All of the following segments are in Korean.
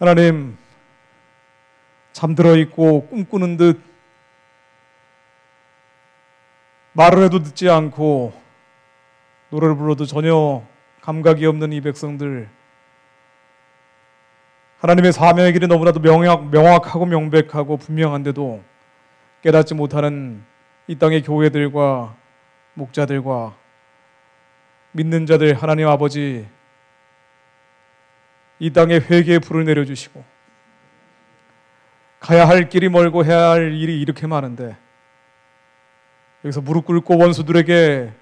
하나님, 잠들어 있고 꿈꾸는 듯 말을 해도 듣지 않고 노래를 불러도 전혀 감각이 없는 이 백성들, 하나님의 사명의 길이 너무나도 명확하고 명백하고 분명한데도 깨닫지 못하는 이 땅의 교회들과 목자들과 믿는 자들, 하나님 아버지, 이 땅에 회개의 불을 내려주시고 가야 할 길이 멀고 해야 할 일이 이렇게 많은데 여기서 무릎 꿇고 원수들에게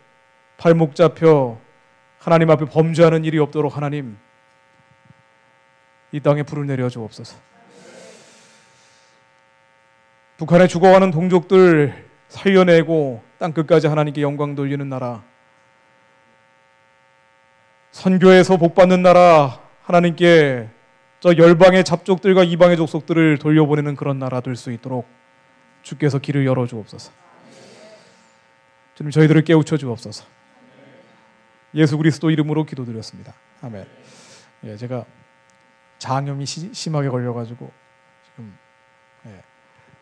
발목 잡혀 하나님 앞에 범죄하는 일이 없도록 하나님, 이 땅에 불을 내려주옵소서. 북한에 죽어가는 동족들 살려내고 땅끝까지 하나님께 영광 돌리는 나라, 선교에서 복받는 나라, 하나님께 저 열방의 잡족들과 이방의 족속들을 돌려보내는 그런 나라 될 수 있도록 주께서 길을 열어주옵소서. 주님, 저희들을 깨우쳐 주옵소서. 예수 그리스도 이름으로 기도드렸습니다. 아멘. 예, 제가 장염이 심하게 걸려가지고 지금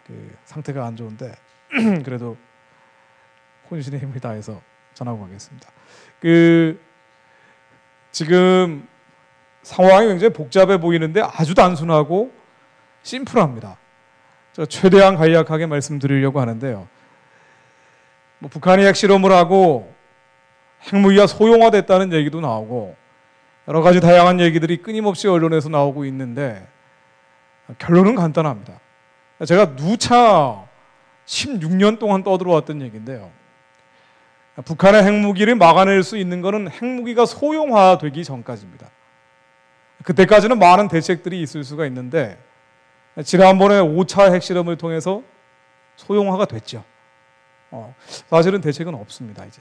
그 상태가 안 좋은데 그래도 혼신의 힘을 다해서 전하고 가겠습니다. 지금 상황이 굉장히 복잡해 보이는데 아주 단순하고 심플합니다. 제가 최대한 간략하게 말씀드리려고 하는데요. 북한이 핵실험을 하고 핵무기가 소형화됐다는 얘기도 나오고 여러 가지 다양한 얘기들이 끊임없이 언론에서 나오고 있는데 결론은 간단합니다. 제가 누차 16년 동안 떠들어왔던 얘기인데요. 북한의 핵무기를 막아낼 수 있는 것은 핵무기가 소형화되기 전까지입니다. 그때까지는 많은 대책들이 있을 수가 있는데 지난번에 5차 핵실험을 통해서 소형화가 됐죠. 사실은 대책은 없습니다, 이제.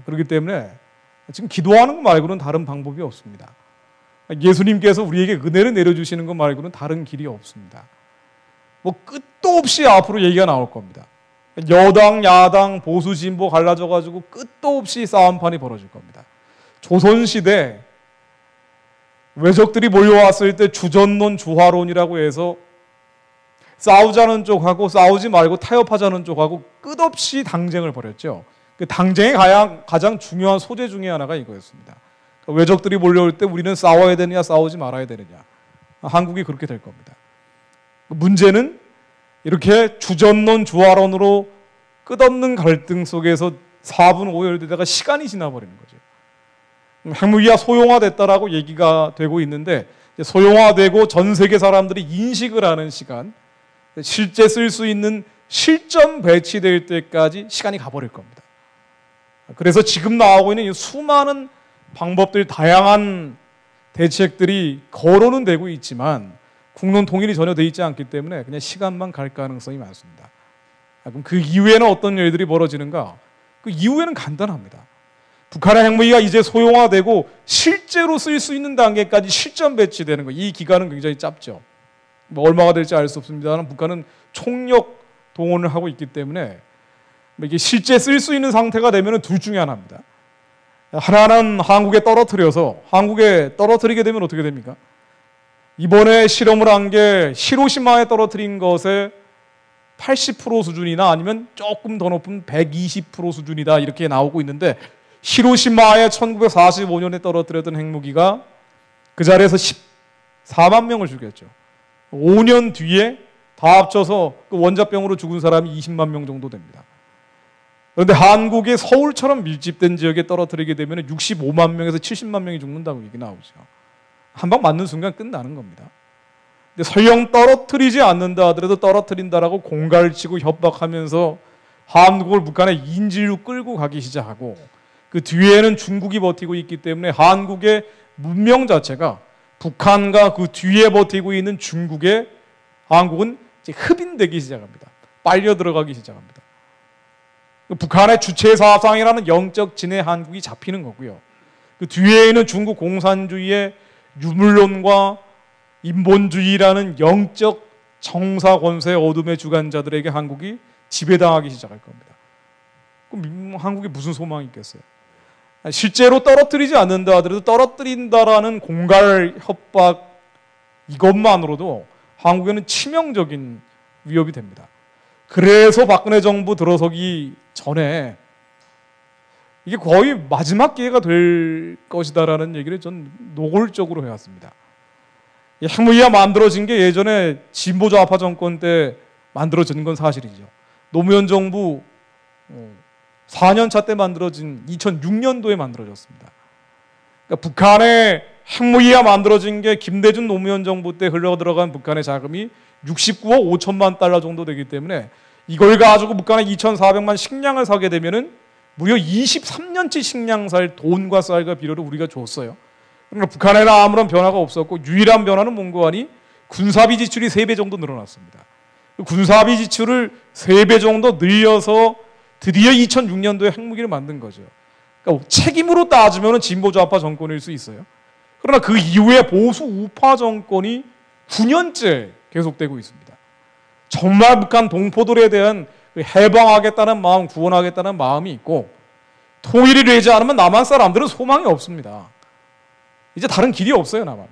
그렇기 때문에 지금 기도하는 것 말고는 다른 방법이 없습니다. 예수님께서 우리에게 은혜를 내려주시는 것 말고는 다른 길이 없습니다. 끝도 없이 앞으로 얘기가 나올 겁니다. 여당, 야당, 보수, 진보 갈라져가지고 끝도 없이 싸움판이 벌어질 겁니다. 조선시대 외적들이 몰려왔을 때 주전론, 주화론이라고 해서 싸우자는 쪽하고 싸우지 말고 타협하자는 쪽하고 끝없이 당쟁을 벌였죠. 그 당쟁의 가장 중요한 소재 중에 하나가 이거였습니다. 외적들이 몰려올 때 우리는 싸워야 되느냐 싸우지 말아야 되느냐. 한국이 그렇게 될 겁니다. 문제는 이렇게 주전론, 주화론으로 끝없는 갈등 속에서 4분 오열되다가 시간이 지나버리는 거죠. 핵무기가 소형화됐다라고 얘기가 되고 있는데 소형화되고 전 세계 사람들이 인식을 하는 시간, 실제 쓸 수 있는 실전 배치될 때까지 시간이 가버릴 겁니다. 그래서 지금 나오고 있는 이 수많은 방법들, 다양한 대책들이 거론은 되고 있지만 국론 통일이 전혀 되어 있지 않기 때문에 그냥 시간만 갈 가능성이 많습니다. 그럼 그 이후에는 어떤 일들이 벌어지는가? 그 이후에는 간단합니다. 북한의 핵무기가 이제 소형화되고 실제로 쓸 수 있는 단계까지 실전 배치되는 거, 이 기간은 굉장히 짧죠. 얼마가 될지 알 수 없습니다만 북한은 총력 동원을 하고 있기 때문에 이게 실제 쓸 수 있는 상태가 되면 둘 중에 하나입니다. 하나는 한국에 떨어뜨리게 되면 어떻게 됩니까? 이번에 실험을 한 게 히로시마에 떨어뜨린 것의 80% 수준이나 아니면 조금 더 높은 120% 수준이다 이렇게 나오고 있는데, 히로시마에 1945년에 떨어뜨렸던 핵무기가 그 자리에서 14만 명을 죽였죠. 5년 뒤에 다 합쳐서 그 원자병으로 죽은 사람이 20만 명 정도 됩니다. 그런데 한국의 서울처럼 밀집된 지역에 떨어뜨리게 되면 65만 명에서 70만 명이 죽는다고 얘기 나오죠. 한 방 맞는 순간 끝나는 겁니다. 근데 설령 떨어뜨리지 않는다 하더라도 떨어뜨린다라고 공갈치고 협박하면서 한국을 북한의 인질로 끌고 가기 시작하고, 그 뒤에는 중국이 버티고 있기 때문에 한국의 문명 자체가 북한과 그 뒤에 버티고 있는 중국에 한국은 이제 흡인되기 시작합니다. 빨려 들어가기 시작합니다. 북한의 주체 사상이라는 영적 진해 한국이 잡히는 거고요. 그 뒤에 있는 중국 공산주의의 유물론과 인본주의라는 영적 정사 권세 어둠의 주관자들에게 한국이 지배당하기 시작할 겁니다. 그럼 한국에 무슨 소망이 있겠어요? 실제로 떨어뜨리지 않는다 하더라도 떨어뜨린다라는 공갈 협박 이것만으로도 한국에는 치명적인 위협이 됩니다. 그래서 박근혜 정부 들어서기 전에 이게 거의 마지막 기회가 될 것이다라는 얘기를 전 노골적으로 해왔습니다. 핵무기가 만들어진 게 예전에 진보 좌파 정권 때 만들어진 건 사실이죠. 노무현 정부 4년차 때 만들어진 2006년도에 만들어졌습니다. 그러니까 북한의 핵무기가 만들어진 게 김대중 노무현 정부 때 흘러들어간 북한의 자금이 69억 5천만 달러 정도 되기 때문에 이걸 가지고 북한의 2,400만 식량을 사게 되면은 무려 23년치 식량 살 돈과 쌀과 비료를 우리가 줬어요. 그러니까 북한에는 아무런 변화가 없었고 유일한 변화는 뭔고 하니 군사비 지출이 3배 정도 늘어났습니다. 군사비 지출을 3배 정도 늘려서 드디어 2006년도에 핵무기를 만든 거죠. 그러니까 책임으로 따지면 진보 좌파 정권일 수 있어요. 그러나 그 이후에 보수 우파 정권이 9년째 계속되고 있습니다. 정말 북한 동포들에 대한 해방하겠다는 마음, 구원하겠다는 마음이 있고 통일이 되지 않으면 남한 사람들은 소망이 없습니다. 이제 다른 길이 없어요, 남한은.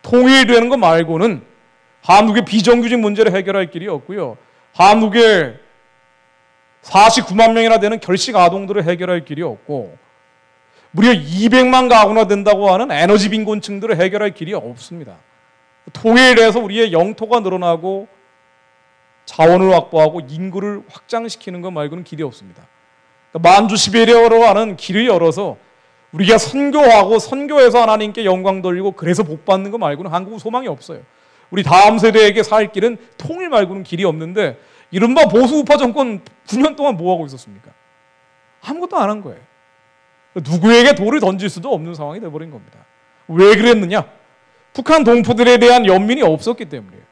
통일이 되는 것 말고는 한국의 비정규직 문제를 해결할 길이 없고요. 한국의 49만 명이나 되는 결식 아동들을 해결할 길이 없고 무려 200만 가구나 된다고 하는 에너지 빈곤층들을 해결할 길이 없습니다. 통일해서 우리의 영토가 늘어나고 자원을 확보하고 인구를 확장시키는 것 말고는 길이 없습니다. 만주시베리아로 하는 길을 열어서 우리가 선교하고 선교해서 하나님께 영광 돌리고 그래서 복 받는 것 말고는 한국은 소망이 없어요. 우리 다음 세대에게 살 길은 통일 말고는 길이 없는데 이른바 보수 우파 정권 9년 동안 뭐 하고 있었습니까? 아무것도 안 한 거예요. 누구에게 돌을 던질 수도 없는 상황이 돼버린 겁니다. 왜 그랬느냐? 북한 동포들에 대한 연민이 없었기 때문이에요.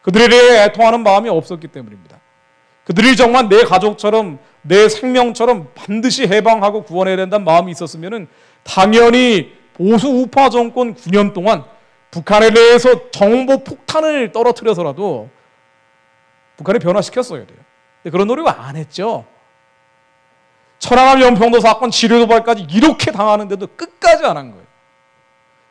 그들에 대해 애통하는 마음이 없었기 때문입니다. 그들이 정말 내 가족처럼 내 생명처럼 반드시 해방하고 구원해야 된다는 마음이 있었으면 당연히 보수 우파 정권 9년 동안 북한에 대해서 정보 폭탄을 떨어뜨려서라도 북한을 변화시켰어야 돼요. 근데 그런 노력을 안 했죠. 천안함 연평도 사건 치료 도발까지 이렇게 당하는데도 끝까지 안 한 거예요.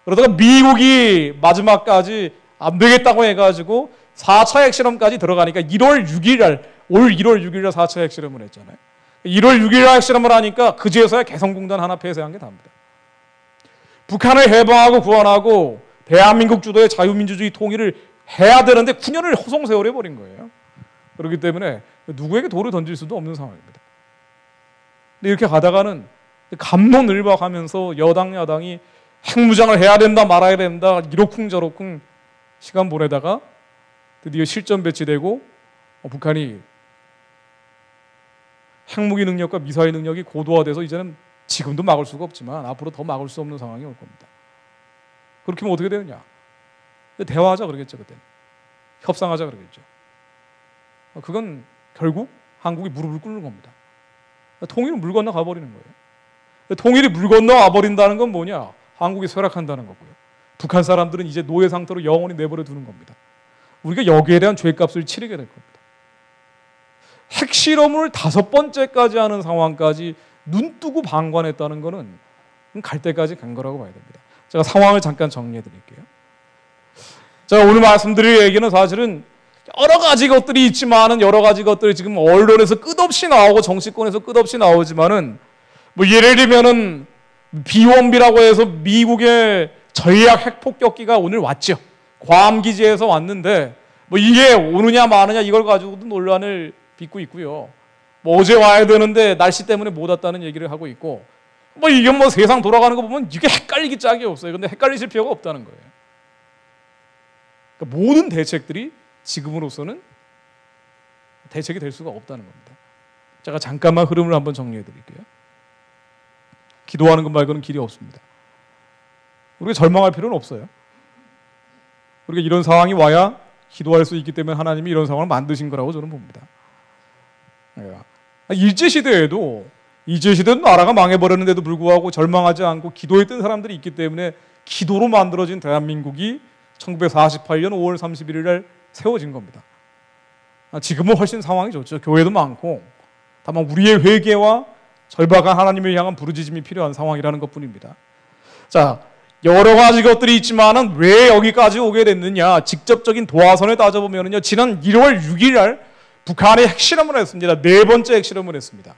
그러다가 미국이 마지막까지 안 되겠다고 해가지고 4차 핵실험까지 들어가니까 1월 6일 날, 올 1월 6일 날 4차 핵실험을 했잖아요. 1월 6일 날 핵실험을 하니까 그제서야 개성공단 하나 폐쇄한 게 답니다. 북한을 해방하고 구원하고 대한민국 주도의 자유민주주의 통일을 해야 되는데 9년을 허송세월해 버린 거예요. 그렇기 때문에 누구에게 돌을 던질 수도 없는 상황입니다. 근데 이렇게 가다가는 갑론을박하면서 여당 야당이 핵무장을 해야 된다 말아야 된다 이러쿵저러쿵 시간 보내다가 드디어 실전 배치되고 북한이 핵무기 능력과 미사일 능력이 고도화돼서 이제는 지금도 막을 수가 없지만 앞으로 더 막을 수 없는 상황이 올 겁니다. 그렇게 하면 어떻게 되느냐? 대화하자 그러겠죠. 그때는. 협상하자 그러겠죠. 그건 결국 한국이 무릎을 꿇는 겁니다. 통일은 물 건너 가버리는 거예요. 통일이 물 건너 가버린다는 건 뭐냐? 한국이 쇠락한다는 거고요. 북한 사람들은 이제 노예 상태로 영원히 내버려 두는 겁니다. 우리가 여기에 대한 죄값을 치르게 될 겁니다. 핵실험을 5번째까지 하는 상황까지 눈뜨고 방관했다는 것은 갈 때까지 간 거라고 봐야 됩니다. 제가 상황을 잠깐 정리해 드릴게요. 제가 오늘 말씀드릴 얘기는 사실은 여러 가지 것들이 있지만은 여러 가지 것들이 지금 언론에서 끝없이 나오고 정치권에서 끝없이 나오지만은 뭐 예를 들면은 비원비라고 해서 미국의 전략 핵폭격기가 오늘 왔죠. 괌 기지에서 왔는데 뭐 이게 오느냐 마느냐 이걸 가지고도 논란을 빚고 있고요. 뭐 어제 와야 되는데 날씨 때문에 못 왔다는 얘기를 하고 있고 뭐 이게 뭐 세상 돌아가는 거 보면 이게 헷갈리기 짝이 없어요. 근데 헷갈리실 필요가 없다는 거예요. 그러니까 모든 대책들이 지금으로서는 대책이 될 수가 없다는 겁니다. 제가 잠깐만 흐름을 한번 정리해 드릴게요. 기도하는 것 말고는 길이 없습니다. 우리가 절망할 필요는 없어요. 우리가 이런 상황이 와야 기도할 수 있기 때문에 하나님이 이런 상황을 만드신 거라고 저는 봅니다. 일제시대에도 나라가 망해버렸는데도 불구하고 절망하지 않고 기도했던 사람들이 있기 때문에 기도로 만들어진 대한민국이 1948년 5월 31일 날 세워진 겁니다. 지금은 훨씬 상황이 좋죠. 교회도 많고 다만 우리의 회개와 절박한 하나님을 향한 부르짖음이 필요한 상황이라는 것뿐입니다. 자, 여러 가지 것들이 있지만은 왜 여기까지 오게 됐느냐? 직접적인 도화선을 따져보면요. 지난 1월 6일 날 북한이 핵실험을 했습니다. 네 번째 핵실험을 했습니다.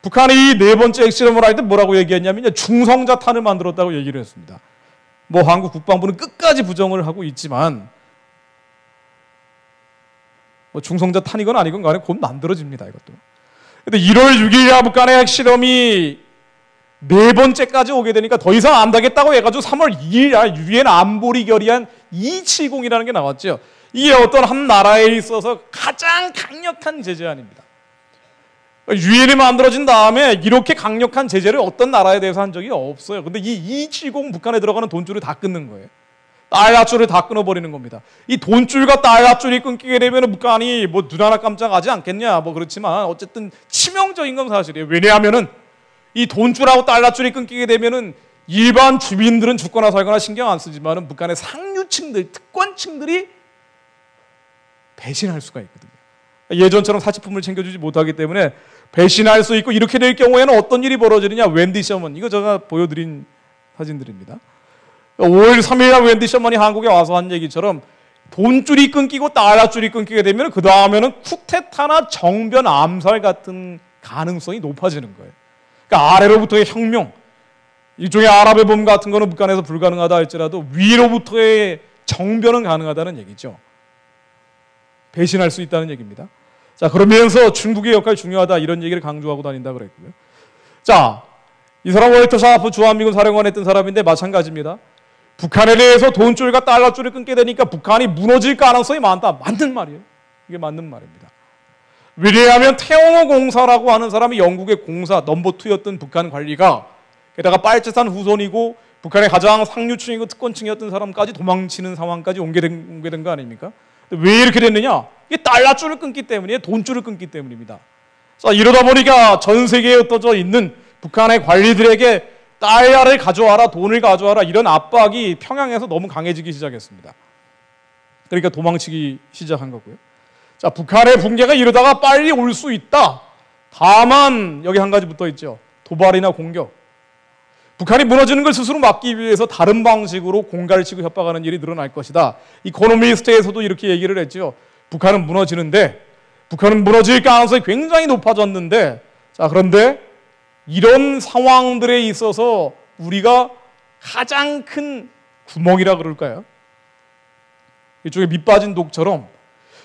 북한이 이 네 번째 핵실험을 할 때 뭐라고 얘기했냐면요. 중성자탄을 만들었다고 얘기를 했습니다. 뭐 한국 국방부는 끝까지 부정을 하고 있지만 뭐 중성자탄이건 아니건 간에 곧 만들어집니다. 이것도. 근데 1월 6일 날 북한의 핵실험이 네 번째까지 오게 되니까 더 이상 안 되겠다고 해가지고 3월 2일 날 유엔 안보리 결의안 270이라는 게 나왔죠. 이게 어떤 한 나라에 있어서 가장 강력한 제재안입니다. 유엔이 만들어진 다음에 이렇게 강력한 제재를 어떤 나라에 대해서 한 적이 없어요. 근데 이 270 북한에 들어가는 돈줄을 다 끊는 거예요. 달러줄을 다 끊어버리는 겁니다. 이 돈줄과 달러줄이 끊기게 되면 북한이 뭐 눈 하나 깜짝하지 않겠냐 뭐 그렇지만 어쨌든 치명적인 건 사실이에요. 왜냐하면은 이 돈줄하고 달러줄이 끊기게 되면은 일반 주민들은 죽거나 살거나 신경 안 쓰지만은 북한의 상류층들, 특권층들이 배신할 수가 있거든요. 예전처럼 사치품을 챙겨주지 못하기 때문에 배신할 수 있고 이렇게 될 경우에는 어떤 일이 벌어지느냐? 웬디 셔먼, 이거 제가 보여드린 사진들입니다. 5월 3일 날 웬디 셔먼이 한국에 와서 한 얘기처럼 돈줄이 끊기고 달러줄이 끊기게 되면 그 다음에는 쿠데타나 정변 암살 같은 가능성이 높아지는 거예요. 그러니까 아래로부터의 혁명, 일종의 아랍의 봄 같은 거는 북한에서 불가능하다 할지라도 위로부터의 정변은 가능하다는 얘기죠. 배신할 수 있다는 얘기입니다. 자, 그러면서 중국의 역할이 중요하다 이런 얘기를 강조하고 다닌다 그랬고요. 자, 이 사람 월터 샤프 주한미군 사령관 했던 사람인데 마찬가지입니다. 북한에 대해서 돈줄과 달러줄을 끊게 되니까 북한이 무너질 가능성이 많다. 맞는 말이에요. 이게 맞는 말입니다. 왜냐하면 태영호 공사라고 하는 사람이 영국의 공사 넘버2였던 북한 관리가 게다가 빨치산 후손이고 북한의 가장 상류층이고 특권층이었던 사람까지 도망치는 상황까지 오게 된 거 아닙니까? 왜 이렇게 됐느냐? 이게 달러줄을 끊기 때문이에요. 돈줄을 끊기 때문입니다. 자, 이러다 보니까 전 세계에 흩어져 있는 북한의 관리들에게 달러를 가져와라, 돈을 가져와라 이런 압박이 평양에서 너무 강해지기 시작했습니다. 그러니까 도망치기 시작한 거고요. 자, 북한의 붕괴가 이러다가 빨리 올 수 있다. 다만 여기 한 가지 붙어 있죠. 도발이나 공격. 북한이 무너지는 걸 스스로 막기 위해서 다른 방식으로 공갈을 치고 협박하는 일이 늘어날 것이다. 이코노미스트에서도 이렇게 얘기를 했죠. 북한은 무너지는데, 북한은 무너질 가능성이 굉장히 높아졌는데, 자, 그런데 이런 상황들에 있어서 우리가 가장 큰 구멍이라 그럴까요? 이쪽에 밑 빠진 독처럼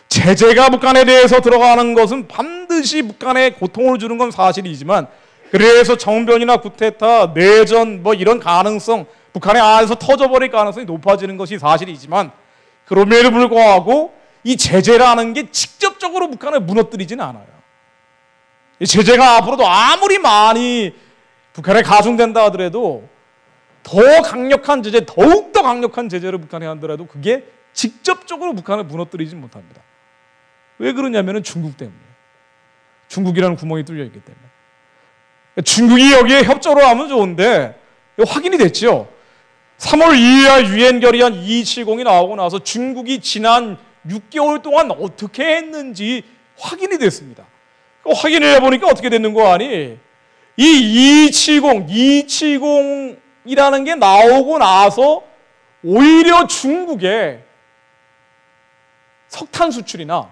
제재가 북한에 대해서 들어가는 것은 반드시 북한에 고통을 주는 건 사실이지만 그래서 정변이나 쿠데타, 내전 뭐 이런 가능성, 북한의 안에서 터져버릴 가능성이 높아지는 것이 사실이지만 그럼에도 불구하고 이 제재라는 게 직접적으로 북한을 무너뜨리지는 않아요. 이 제재가 앞으로도 아무리 많이 북한에 가중된다 하더라도 더 강력한 제재, 더욱더 강력한 제재를 북한에 한더라도 그게 직접적으로 북한을 무너뜨리지 못합니다. 왜 그러냐면 중국 때문이에요. 중국이라는 구멍이 뚫려 있기 때문에. 중국이 여기에 협조를 하면 좋은데 확인이 됐죠. 3월 2일 날 유엔 결의안 270이 나오고 나서 중국이 지난 6개월 동안 어떻게 했는지 확인이 됐습니다. 확인을 해보니까 어떻게 됐는 거 아니? 이 270이라는 게 나오고 나서 오히려 중국의 석탄 수출이나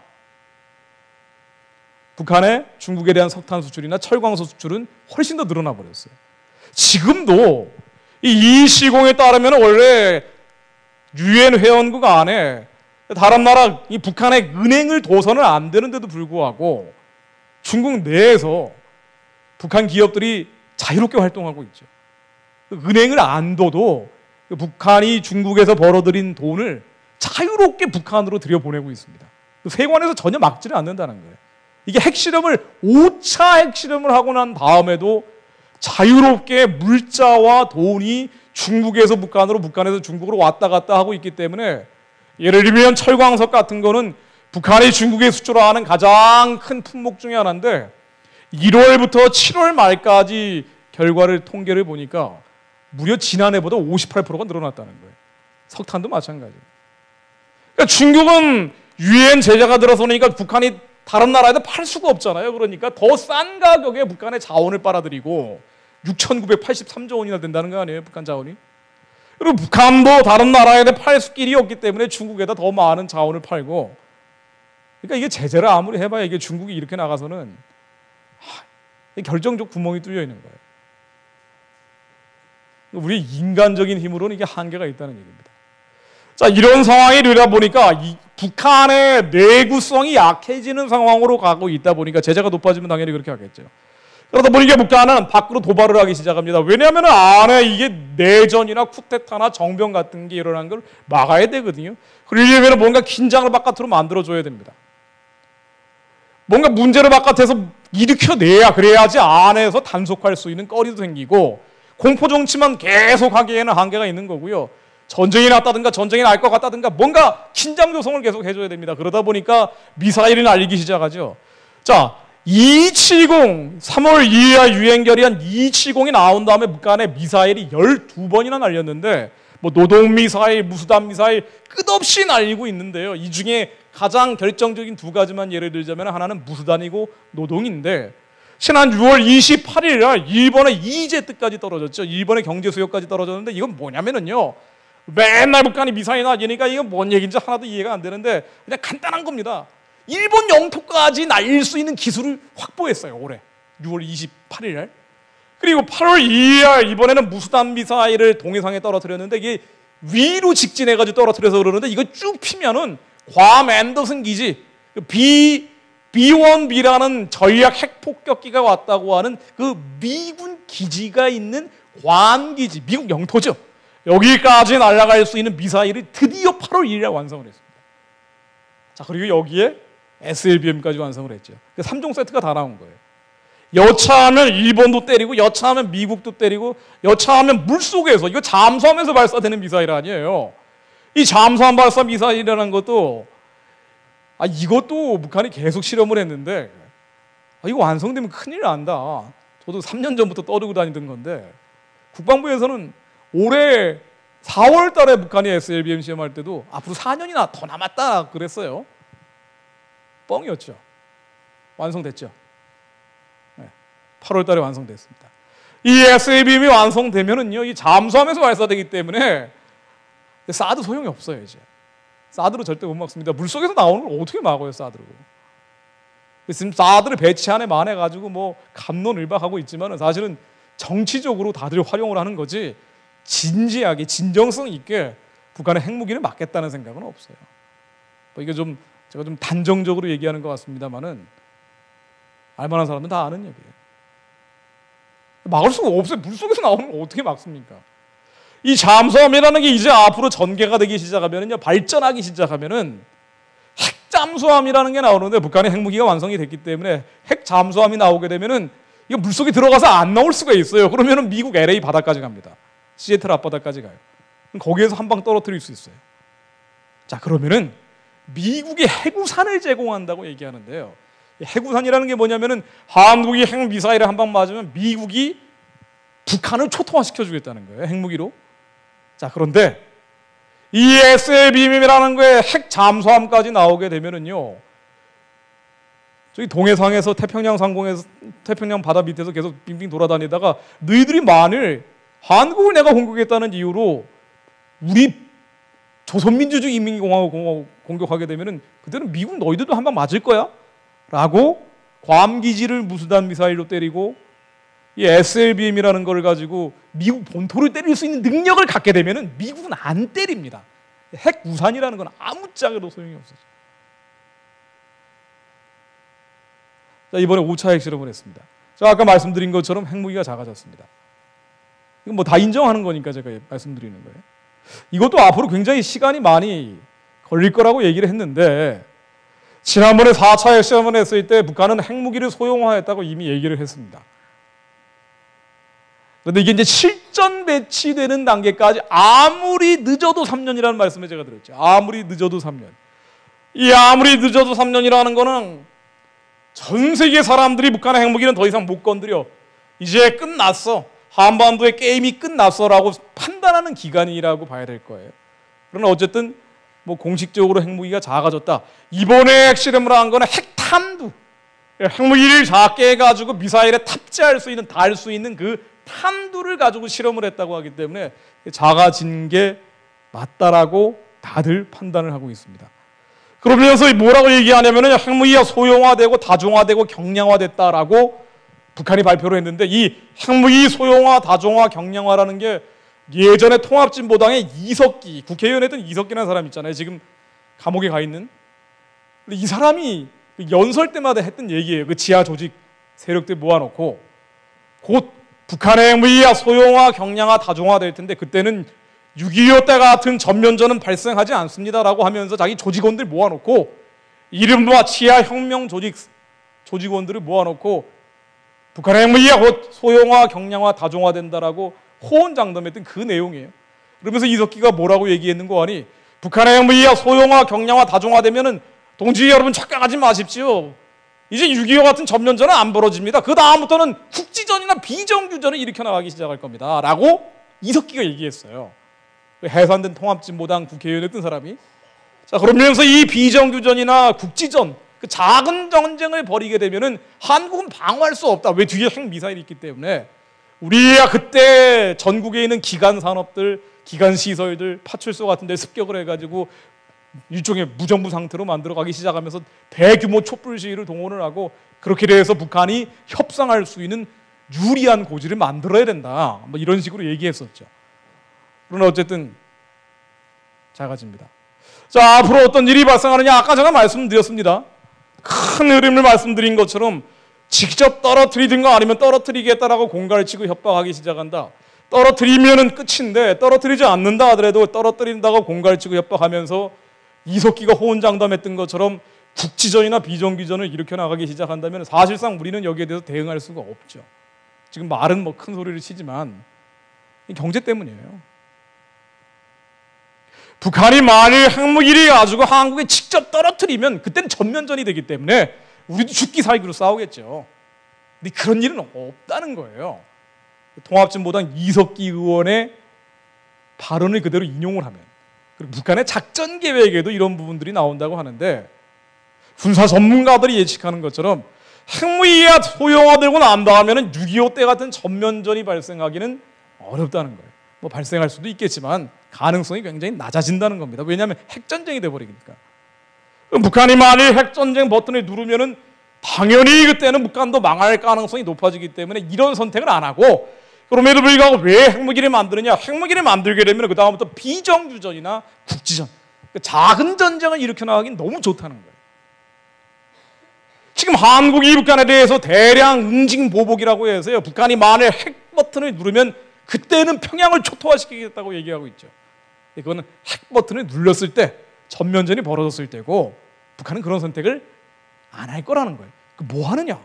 북한의 중국에 대한 석탄 수출이나 철광소 수출은 훨씬 더 늘어나 버렸어요. 지금도 이 270에 따르면 원래 유엔 회원국 안에 다른 나라 이 북한의 은행을 둬서는 안 되는데도 불구하고 중국 내에서 북한 기업들이 자유롭게 활동하고 있죠. 은행을 안 둬도 북한이 중국에서 벌어들인 돈을 자유롭게 북한으로 들여보내고 있습니다. 세관에서 전혀 막지를 않는다는 거예요. 이게 핵실험을 5차 핵실험을 하고 난 다음에도 자유롭게 물자와 돈이 중국에서 북한으로 북한에서 중국으로 왔다 갔다 하고 있기 때문에 예를 들면 철광석 같은 거는 북한이 중국에 수출하는 가장 큰 품목 중에 하나인데 1월부터 7월 말까지 결과를 통계를 보니까 무려 지난해보다 58%가 늘어났다는 거예요. 석탄도 마찬가지예요. 그러니까 중국은 유엔 제재가 들어서니까 북한이 다른 나라에다 팔 수가 없잖아요. 그러니까 더 싼 가격에 북한의 자원을 빨아들이고 6,983조 원이나 된다는 거 아니에요, 북한 자원이? 그리고 북한도 다른 나라에 팔 길이 없기 때문에 중국에다 더 많은 자원을 팔고, 그러니까 이게 제재를 아무리 해봐야 이게 중국이 이렇게 나가서는 결정적 구멍이 뚫려 있는 거예요. 우리 인간적인 힘으로는 이게 한계가 있다는 얘기입니다. 자, 이런 상황이 되다 보니까 북한의 내구성이 약해지는 상황으로 가고 있다 보니까 제재가 높아지면 당연히 그렇게 하겠죠. 그러다 보니까 북한은 밖으로 도발을 하기 시작합니다. 왜냐하면 안에 이게 내전이나 쿠데타나 정변 같은 게 일어난 걸 막아야 되거든요. 그러려면 뭔가 긴장을 바깥으로 만들어줘야 됩니다. 뭔가 문제를 바깥에서 일으켜내야, 그래야지 안에서 단속할 수 있는 거리도 생기고, 공포 정치만 계속 하기에는 한계가 있는 거고요. 전쟁이 났다든가 전쟁이 날 것 같다든가 뭔가 긴장 조성을 계속 해줘야 됩니다. 그러다 보니까 미사일이 날리기 시작하죠. 자, 270, 3월 2일 유행결의안 270이 나온 다음에 북한의 미사일이 12번이나 날렸는데, 뭐 노동미사일, 무수단미사일 끝없이 날리고 있는데요. 이 중에 가장 결정적인 두 가지만 예를 들자면 하나는 무수단이고 노동인데, 지난 6월 28일 날 일본의 EEZ까지 떨어졌죠. 일본의 경제수요까지 떨어졌는데, 이건 뭐냐면은요, 맨날 북한이 미사일 날리니까 이건 뭔 얘기인지 하나도 이해가 안 되는데 그냥 간단한 겁니다. 일본 영토까지 날릴 수 있는 기술을 확보했어요. 올해 6월 28일 날. 그리고 8월 2일 날 이번에는 무수단 미사일을 동해상에 떨어뜨렸는데, 이게 위로 직진해가지고 떨어뜨려서 그러는데, 이거 쭉 피면은 괌 앤더슨 기지, B-1B라는 전략 핵폭격기가 왔다고 하는 그 미군 기지가 있는 괌 기지, 미국 영토죠. 여기까지 날아갈 수 있는 미사일을 드디어 8월 1일에 완성을 했습니다. 자, 그리고 여기에 SLBM까지 완성을 했죠. 3종 세트가 다 나온 거예요. 여차하면 일본도 때리고, 여차하면 미국도 때리고, 여차하면 물속에서, 이거 잠수하면서 발사되는 미사일 아니에요. 이 잠수함 발사 미사일이라는 것도, 이것도 북한이 계속 실험을 했는데, 이거 완성되면 큰일 난다. 저도 3년 전부터 떠들고 다니던 건데, 국방부에서는 올해 4월 달에 북한이 SLBM 시험할 때도 앞으로 4년이나 더 남았다 그랬어요. 뻥이었죠. 완성됐죠. 8월 달에 완성됐습니다. 이 SLBM이 완성되면은요, 이 잠수함에서 발사되기 때문에 사드 소용이 없어요, 이제. 사드로 절대 못 막습니다. 물속에서 나오는 걸 어떻게 막아요, 사드로. 지금 사드를 배치안에 만해가지고 뭐 갑론을박하고 있지만은 사실은 정치적으로 다들 활용을 하는 거지, 진지하게 진정성 있게 북한의 핵무기를 막겠다는 생각은 없어요. 이게 좀 제가 좀 단정적으로 얘기하는 것 같습니다만은 알만한 사람들은 다 아는 얘기예요. 막을 수가 없어요. 물속에서 나오는 걸 어떻게 막습니까? 이 잠수함이라는 게 이제 앞으로 전개가 되기 시작하면은요, 발전하기 시작하면은 핵잠수함이라는 게 나오는데, 북한의 핵무기가 완성이 됐기 때문에 핵잠수함이 나오게 되면은 이거 물속에 들어가서 안 나올 수가 있어요. 그러면은 미국 LA 바다까지 갑니다. 시애틀 앞바다까지 가요. 거기에서 한 방 떨어뜨릴 수 있어요. 자, 그러면은 미국이 해구산을 제공한다고 얘기하는데요. 해구산이라는 게 뭐냐면은 한국이 핵미사일을 한 방 맞으면 미국이 북한을 초토화시켜 주겠다는 거예요. 핵무기로. 자, 그런데 이 SLBM이라는 거에 핵 잠수함까지 나오게 되면은요, 저기 동해상에서 태평양 상공에서 태평양 바다 밑에서 계속 빙빙 돌아다니다가 너희들이 만일 한국을 내가 공격했다는 이유로 우리 조선민주주의인민공화국을 공격하게 되면은 그때는 미국 너희들도 한 방 맞을 거야? 라고 괌 기지를 무수단 미사일로 때리고, 이 SLBM이라는 걸 가지고 미국 본토를 때릴 수 있는 능력을 갖게 되면은 미국은 안 때립니다. 핵 우산이라는 건 아무짝에도 소용이 없어요. 자, 이번에 5차 핵실험을 했습니다. 자, 아까 말씀드린 것처럼 핵무기가 작아졌습니다. 이건 뭐 다 인정하는 거니까 제가 말씀드리는 거예요. 이것도 앞으로 굉장히 시간이 많이 걸릴 거라고 얘기를 했는데, 지난번에 4차 핵실험을 했을 때 북한은 핵무기를 소형화했다고 이미 얘기를 했습니다. 그런데 이게 이제 실전 배치되는 단계까지 아무리 늦어도 3년이라는 말씀을 제가 드렸죠. 아무리 늦어도 3년. 이 아무리 늦어도 3년이라는 거는 전 세계 사람들이 북한의 핵무기는 더 이상 못 건드려, 이제 끝났어, 한반도의 게임이 끝났어라고 판단하는 기간이라고 봐야 될 거예요. 그러나 어쨌든 뭐 공식적으로 핵무기가 작아졌다. 이번에 핵실험을 한 거는 핵탄두, 핵무기를 작게 해가지고 미사일에 탑재할 수 있는, 달 수 있는 그 탄두를 가지고 실험을 했다고 하기 때문에 작아진 게 맞다라고 다들 판단을 하고 있습니다. 그러면서 뭐라고 얘기하냐면은 핵무기가 소형화되고 다중화되고 경량화됐다라고 북한이 발표를 했는데, 이 핵무기 소형화, 다중화, 경량화라는 게 예전에 통합진보당의 이석기, 국회의원 했던 이석기라는 사람 있잖아요. 지금 감옥에 가 있는. 근데 이 사람이 연설 때마다 했던 얘기예요. 그 지하 조직 세력들 모아놓고 곧 북한의 핵무기가 소형화, 경량화, 다중화 될 텐데 그때는 6.25 때 같은 전면전은 발생하지 않습니다라고 하면서 자기 조직원들 모아놓고 이른바 치하 혁명 조직원들을 모아놓고 북한의 핵무기가 곧 소형화, 경량화, 다중화 된다라고 호언장담했던 그 내용이에요. 그러면서 이석기가 뭐라고 얘기했는 거 아니? 북한의 핵무기가 소형화, 경량화, 다중화 되면은 동지 여러분 착각하지 마십시오. 이제 6.25 같은 전면전은 안 벌어집니다. 그 다음부터는 국지전이나 비정규전을 일으켜 나가기 시작할 겁니다. 라고 이석기가 얘기했어요. 해산된 통합진보당 국회의원이었던 사람이. 자, 그러면서 이 비정규전이나 국지전, 그 작은 전쟁을 벌이게 되면은 한국은 방어할 수 없다. 왜? 뒤에 핵미사일이 있기 때문에. 우리가 그때 전국에 있는 기간 산업들, 기간 시설들, 파출소 같은 데 습격을 해가지고 일종의 무정부 상태로 만들어가기 시작하면서 대규모 촛불 시위를 동원을 하고, 그렇게 돼서 북한이 협상할 수 있는 유리한 고지를 만들어야 된다. 뭐 이런 식으로 얘기했었죠. 그러나 어쨌든 작아집니다. 자, 앞으로 어떤 일이 발생하느냐, 아까 제가 말씀드렸습니다. 큰 흐름을 말씀드린 것처럼 직접 떨어뜨리든가 아니면 떨어뜨리겠다라고 공갈을 치고 협박하기 시작한다. 떨어뜨리면은 끝인데 떨어뜨리지 않는다 하더라도 떨어뜨린다고 공갈을 치고 협박하면서 이석기가 호언장담했던 것처럼 국지전이나 비정규전을 일으켜 나가기 시작한다면 사실상 우리는 여기에 대해서 대응할 수가 없죠. 지금 말은 뭐 큰 소리를 치지만 경제 때문이에요. 북한이 만일 핵무기를 가지고 한국에 직접 떨어뜨리면 그때는 전면전이 되기 때문에 우리도 죽기 살기로 싸우겠죠. 근데 그런 일은 없다는 거예요. 통합진보당 이석기 의원의 발언을 그대로 인용을 하면, 그리고 북한의 작전 계획에도 이런 부분들이 나온다고 하는데, 군사 전문가들이 예측하는 것처럼 핵무기가 소형화되고 난 다음에는 6.25 때 같은 전면전이 발생하기는 어렵다는 거예요. 뭐 발생할 수도 있겠지만 가능성이 굉장히 낮아진다는 겁니다. 왜냐하면 핵전쟁이 돼버리니까. 북한이 만일 핵전쟁 버튼을 누르면은 당연히 그때는 북한도 망할 가능성이 높아지기 때문에 이런 선택을 안 하고, 그럼에도 불구하고 왜 핵무기를 만드느냐? 핵무기를 만들게 되면 그 다음부터 비정규전이나 국지전, 작은 전쟁을 일으켜 나가긴 너무 좋다는 거예요. 지금 한국이 북한에 대해서 대량 응징보복이라고 해서요, 북한이 만일 핵 버튼을 누르면 그때는 평양을 초토화시키겠다고 얘기하고 있죠. 그거는 핵 버튼을 눌렀을 때, 전면전이 벌어졌을 때고, 북한은 그런 선택을 안 할 거라는 거예요. 뭐 하느냐?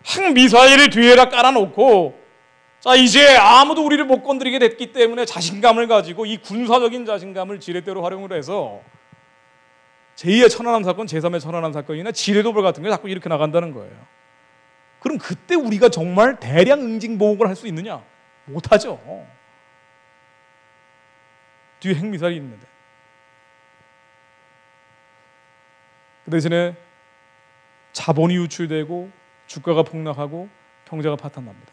핵 미사일을 뒤에다 깔아놓고, 자, 이제 아무도 우리를 못 건드리게 됐기 때문에 자신감을 가지고 이 군사적인 자신감을 지렛대로 활용을 해서 제2의 천안함 사건, 제3의 천안함 사건이나 지뢰도발 같은 걸 자꾸 이렇게 나간다는 거예요. 그럼 그때 우리가 정말 대량 응징보복을 할 수 있느냐? 못하죠. 뒤에 핵미사일이 있는데. 그 대신에 자본이 유출되고 주가가 폭락하고 경제가 파탄납니다.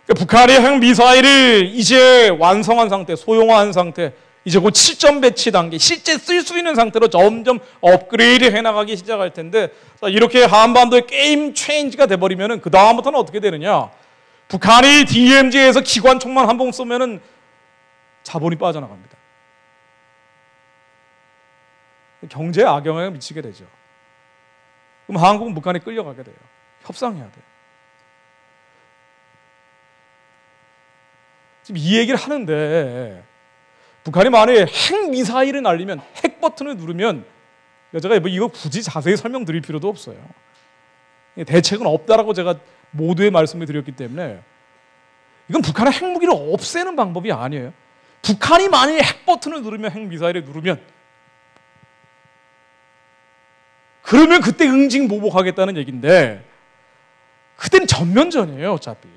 그러니까 북한이 핵미사일을 이제 완성한 상태, 소형화한 상태, 이제 곧 실전 배치 단계, 실제 쓸 수 있는 상태로 점점 업그레이드 해나가기 시작할 텐데, 자, 이렇게 한반도의 게임 체인지가 돼버리면 그 다음부터는 어떻게 되느냐? 북한이 DMZ에서 기관총만 한 번 쏘면은 자본이 빠져나갑니다. 경제에 악영향을 미치게 되죠. 그럼 한국은 북한에 끌려가게 돼요. 협상해야 돼요. 지금 이 얘기를 하는데, 북한이 만약에 핵미사일을 날리면, 핵 버튼을 누르면, 제가 이거 굳이 자세히 설명드릴 필요도 없어요. 대책은 없다라고 제가 모두의 말씀을 드렸기 때문에, 이건 북한의 핵무기를 없애는 방법이 아니에요. 북한이 만약에 핵 버튼을 누르면, 핵미사일을 누르면, 그러면 그때 응징보복하겠다는 얘기인데, 그때는 전면전이에요, 어차피.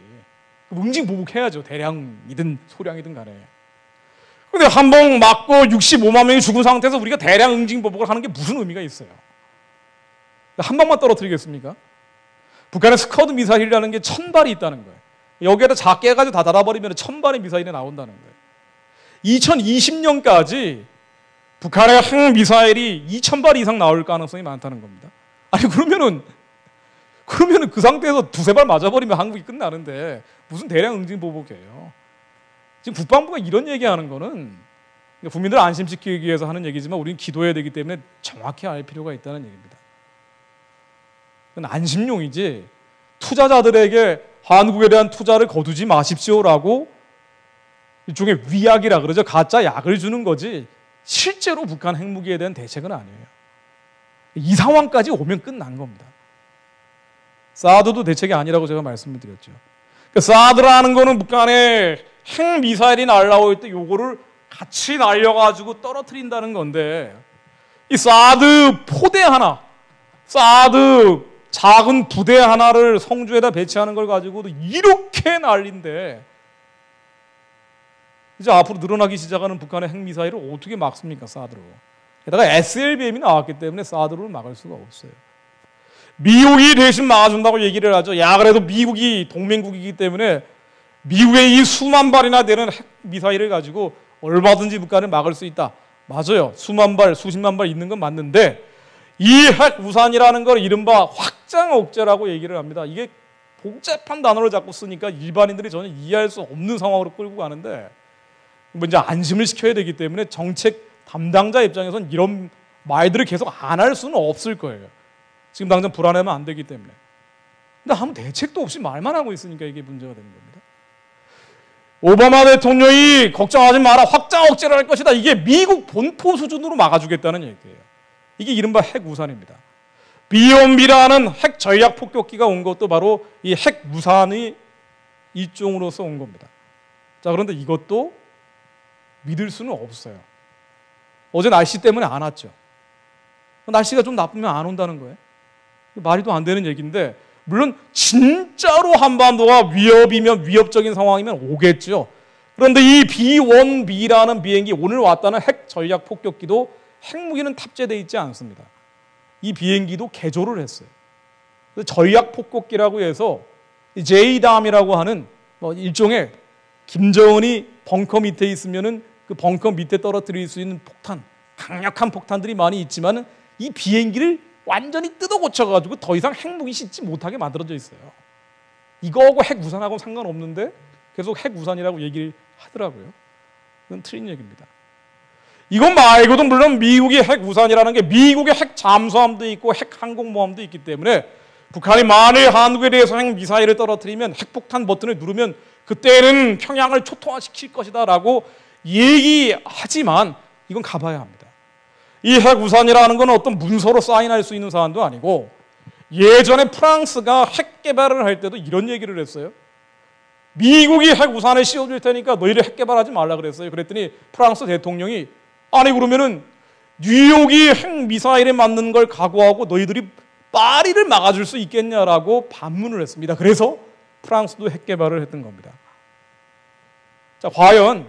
응징보복해야죠. 대량이든 소량이든 간에. 근데 한 번 맞고 65만 명이 죽은 상태에서 우리가 대량 응징보복을 하는 게 무슨 의미가 있어요? 한 방만 떨어뜨리겠습니까? 북한의 스커드 미사일이라는 게 1000발이 있다는 거예요. 여기에다 작게 해가지고 다 달아버리면 1000발의 미사일이 나온다는 거예요. 2020년까지 북한의 핵미사일이 2000발 이상 나올 가능성이 많다는 겁니다. 아니 그러면은 그 상태에서 두세 발 맞아버리면 한국이 끝나는데 무슨 대량 응징보복이에요. 지금 국방부가 이런 얘기하는 거는 국민들을 안심시키기 위해서 하는 얘기지만 우리는 기도해야 되기 때문에 정확히 알 필요가 있다는 얘기입니다. 그건 안심용이지 투자자들에게 한국에 대한 투자를 거두지 마십시오라고 일종의 위약이라 그러죠. 가짜 약을 주는 거지 실제로 북한 핵무기에 대한 대책은 아니에요. 이 상황까지 오면 끝난 겁니다. 사드도 대책이 아니라고 제가 말씀을 드렸죠. 그러니까 사드라는 거는 북한의 핵미사일이 날라올 때 요거를 같이 날려가지고 떨어뜨린다는 건데 이 사드 포대 하나, 사드 작은 부대 하나를 성주에다 배치하는 걸 가지고도 이렇게 난리인데 이제 앞으로 늘어나기 시작하는 북한의 핵미사일을 어떻게 막습니까? 사드로. 게다가 SLBM이 나왔기 때문에 사드로 막을 수가 없어요. 미국이 대신 막아준다고 얘기를 하죠. 야 그래도 미국이 동맹국이기 때문에 미국의 이 수만 발이나 되는 핵미사일을 가지고 얼마든지 북한을 막을 수 있다. 맞아요. 수만 발, 수십만 발 있는 건 맞는데 이 핵우산이라는 걸 이른바 확장억제라고 얘기를 합니다. 이게 복잡한 단어를 자꾸 쓰니까 일반인들이 전혀 이해할 수 없는 상황으로 끌고 가는데 이제 안심을 시켜야 되기 때문에 정책 담당자 입장에서는 이런 말들을 계속 안 할 수는 없을 거예요. 지금 당장 불안하면 안 되기 때문에. 근데 아무 대책도 없이 말만 하고 있으니까 이게 문제가 되는 겁니다. 오바마 대통령이 걱정하지 마라. 확장 억제를 할 것이다. 이게 미국 본토 수준으로 막아주겠다는 얘기예요. 이게 이른바 핵우산입니다. 비온비라는 핵 전략 폭격기가 온 것도 바로 이 핵우산의 일종으로서 온 겁니다. 자, 그런데 이것도 믿을 수는 없어요. 어제 날씨 때문에 안 왔죠. 날씨가 좀 나쁘면 안 온다는 거예요. 말이도 안 되는 얘기인데 물론 진짜로 한반도가 위협이면 위협적인 상황이면 오겠죠. 그런데 이 B-1B라는 비행기 오늘 왔다는 핵 전략 폭격기도 핵무기는 탑재되어 있지 않습니다. 이 비행기도 개조를 했어요. 전략 폭격기라고 해서 JDAM이라고 하는 일종의 김정은이 벙커 밑에 있으면은 그 벙커 밑에 떨어뜨릴 수 있는 폭탄, 강력한 폭탄들이 많이 있지만 이 비행기를 완전히 뜯어 고쳐가지고 더 이상 핵무기 싣지 못하게 만들어져 있어요. 이거하고 핵우산하고 상관없는데 계속 핵우산이라고 얘기를 하더라고요. 그건 틀린 얘기입니다. 이것 말고도 물론 미국의 핵우산이라는 게 미국의 핵 잠수함도 있고 핵 항공모함도 있기 때문에 북한이 만일 한국에 대해서 핵미사일을 떨어뜨리면 핵폭탄 버튼을 누르면 그때는 평양을 초토화시킬 것이다 라고 얘기하지만 이건 가봐야 합니다. 이 핵우산이라는 건 어떤 문서로 사인할 수 있는 사안도 아니고 예전에 프랑스가 핵 개발을 할 때도 이런 얘기를 했어요. 미국이 핵우산을 씌워줄 테니까 너희들 핵 개발하지 말라 그랬어요. 그랬더니 프랑스 대통령이 아니 그러면은 뉴욕이 핵미사일에 맞는 걸 각오하고 너희들이 파리를 막아줄 수 있겠냐라고 반문을 했습니다. 그래서 프랑스도 핵 개발을 했던 겁니다. 자, 과연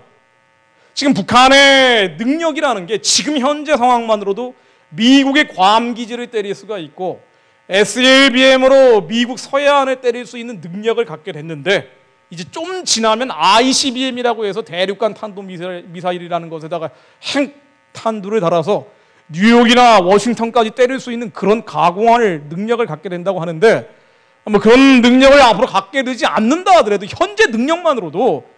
지금 북한의 능력이라는 게 지금 현재 상황만으로도 미국의 괌 기지를 때릴 수가 있고 SLBM으로 미국 서해안을 때릴 수 있는 능력을 갖게 됐는데 이제 좀 지나면 ICBM이라고 해서 대륙간 탄도미사일이라는 것에다가 핵탄두를 달아서 뉴욕이나 워싱턴까지 때릴 수 있는 그런 가공할 능력을 갖게 된다고 하는데 그런 능력을 앞으로 갖게 되지 않는다 하더라도 현재 능력만으로도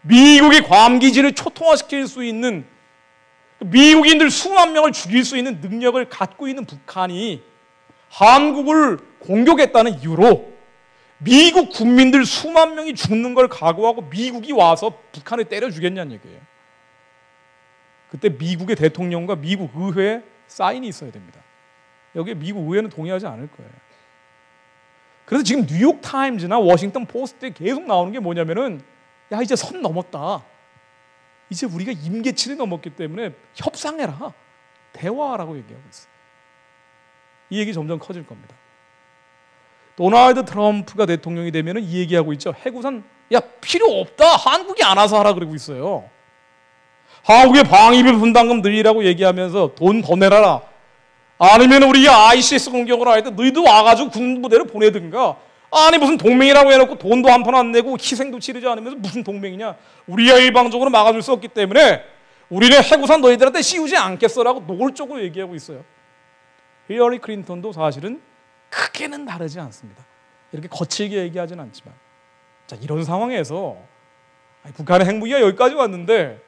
미국의 괌 기지를 초토화시킬 수 있는 미국인들 수만 명을 죽일 수 있는 능력을 갖고 있는 북한이 한국을 공격했다는 이유로 미국 국민들 수만 명이 죽는 걸 각오하고 미국이 와서 북한을 때려 주겠냐는 얘기예요. 그때 미국의 대통령과 미국 의회에 사인이 있어야 됩니다. 여기에 미국 의회는 동의하지 않을 거예요. 그래서 지금 뉴욕타임즈나 워싱턴 포스트에 계속 나오는 게 뭐냐면은 야 이제 선 넘었다. 이제 우리가 임계치를 넘었기 때문에 협상해라. 대화하라고 얘기하고 있어요. 이 얘기 점점 커질 겁니다. 도널드 트럼프가 대통령이 되면 이 얘기하고 있죠. 핵우산 야 필요 없다. 한국이 안 와서 하라 그러고 있어요. 한국의 방위비 분담금 늘리라고 얘기하면서 돈 더 내라. 아니면 우리가 ICS 공격을 할 때 너희도 와가지고 군부대를 보내든가 아니 무슨 동맹이라고 해놓고 돈도 한 푼 안 내고 희생도 치르지 않으면서 무슨 동맹이냐. 우리가 일방적으로 막아줄 수 없기 때문에 우리는 해구산 너희들한테 씌우지 않겠어라고 노골적으로 얘기하고 있어요. 힐러리 클린턴도 사실은 크게는 다르지 않습니다. 이렇게 거칠게 얘기하지는 않지만, 자, 이런 상황에서 북한의 핵무기가 여기까지 왔는데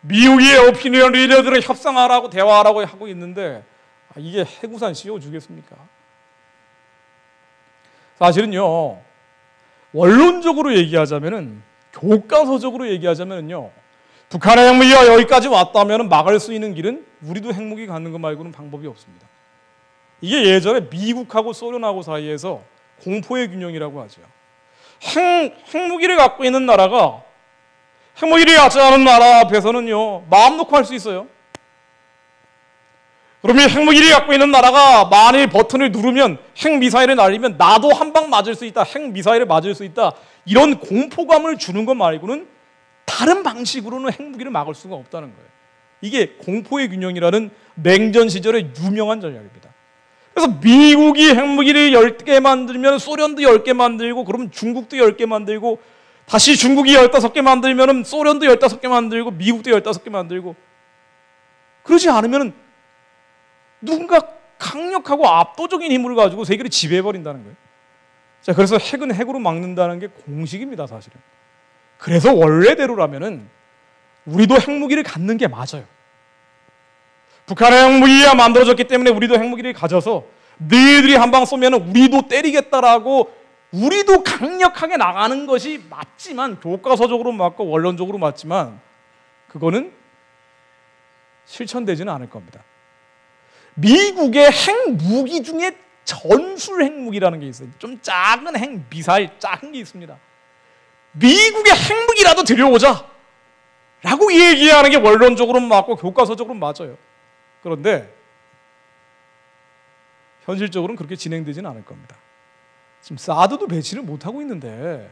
미국의 오피니언 리더들을 협상하라고 대화하라고 하고 있는데 이게 해구산 씌워주겠습니까? 사실은요, 원론적으로 얘기하자면은, 교과서적으로 얘기하자면요, 북한의 핵무기가 여기까지 왔다면 막을 수 있는 길은 우리도 핵무기 갖는 것 말고는 방법이 없습니다. 이게 예전에 미국하고 소련하고 사이에서 공포의 균형이라고 하죠. 핵무기를 갖고 있는 나라가 핵무기를 갖지 않은 나라 앞에서는요, 마음 놓고 할 수 있어요. 그러면 핵무기를 갖고 있는 나라가 만일 버튼을 누르면 핵미사일을 날리면 나도 한 방 맞을 수 있다, 핵미사일을 맞을 수 있다, 이런 공포감을 주는 것 말고는 다른 방식으로는 핵무기를 막을 수가 없다는 거예요. 이게 공포의 균형이라는 냉전 시절의 유명한 전략입니다. 그래서 미국이 핵무기를 10개 만들면 소련도 10개 만들고, 그러면 중국도 10개 만들고, 다시 중국이 15개 만들면 소련도 15개 만들고, 미국도 15개 만들고, 그러지 않으면 누군가 강력하고 압도적인 힘을 가지고 세계를 지배해버린다는 거예요. 자, 그래서 핵은 핵으로 막는다는 게 공식입니다, 사실은. 그래서 원래대로라면은 우리도 핵무기를 갖는 게 맞아요. 북한의 핵무기가 만들어졌기 때문에 우리도 핵무기를 가져서 너희들이 한 방 쏘면 우리도 때리겠다라고 우리도 강력하게 나가는 것이 맞지만, 교과서적으로 맞고 원론적으로 맞지만, 그거는 실천되지는 않을 겁니다. 미국의 핵무기 중에 전술 핵무기라는 게 있어요. 좀 작은 핵미사일, 작은 게 있습니다. 미국의 핵무기라도 들여오자 라고 얘기하는 게 원론적으로 맞고 교과서적으로 맞아요. 그런데 현실적으로는 그렇게 진행되지는 않을 겁니다. 지금 사드도 배치를 못하고 있는데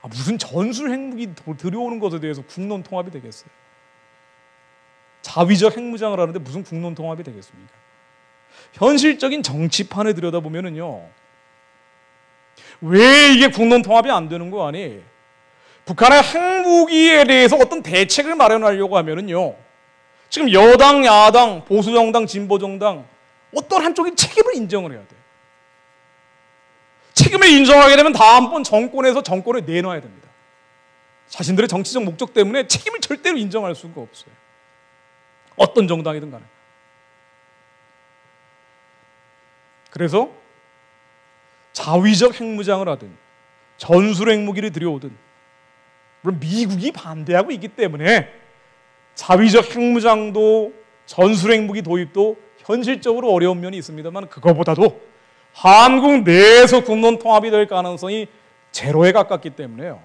무슨 전술 핵무기 들여오는 것에 대해서 국론 통합이 되겠어요? 자위적 핵무장을 하는데 무슨 국론 통합이 되겠습니까? 현실적인 정치판에 들여다보면은요, 왜 이게 국론 통합이 안 되는 거 아니? 북한의 핵무기에 대해서 어떤 대책을 마련하려고 하면은요, 지금 여당, 야당, 보수정당, 진보정당 어떤 한쪽이 책임을 인정을 해야 돼요. 책임을 인정하게 되면 다음번 정권에서 정권을 내놔야 됩니다. 자신들의 정치적 목적 때문에 책임을 절대로 인정할 수가 없어요. 어떤 정당이든 간에. 그래서 자위적 핵무장을 하든 전술 핵무기를 들여오든, 물론 미국이 반대하고 있기 때문에 자위적 핵무장도 전술 핵무기 도입도 현실적으로 어려운 면이 있습니다만, 그거보다도 한국 내에서 국론 통합이 될 가능성이 제로에 가깝기 때문에요,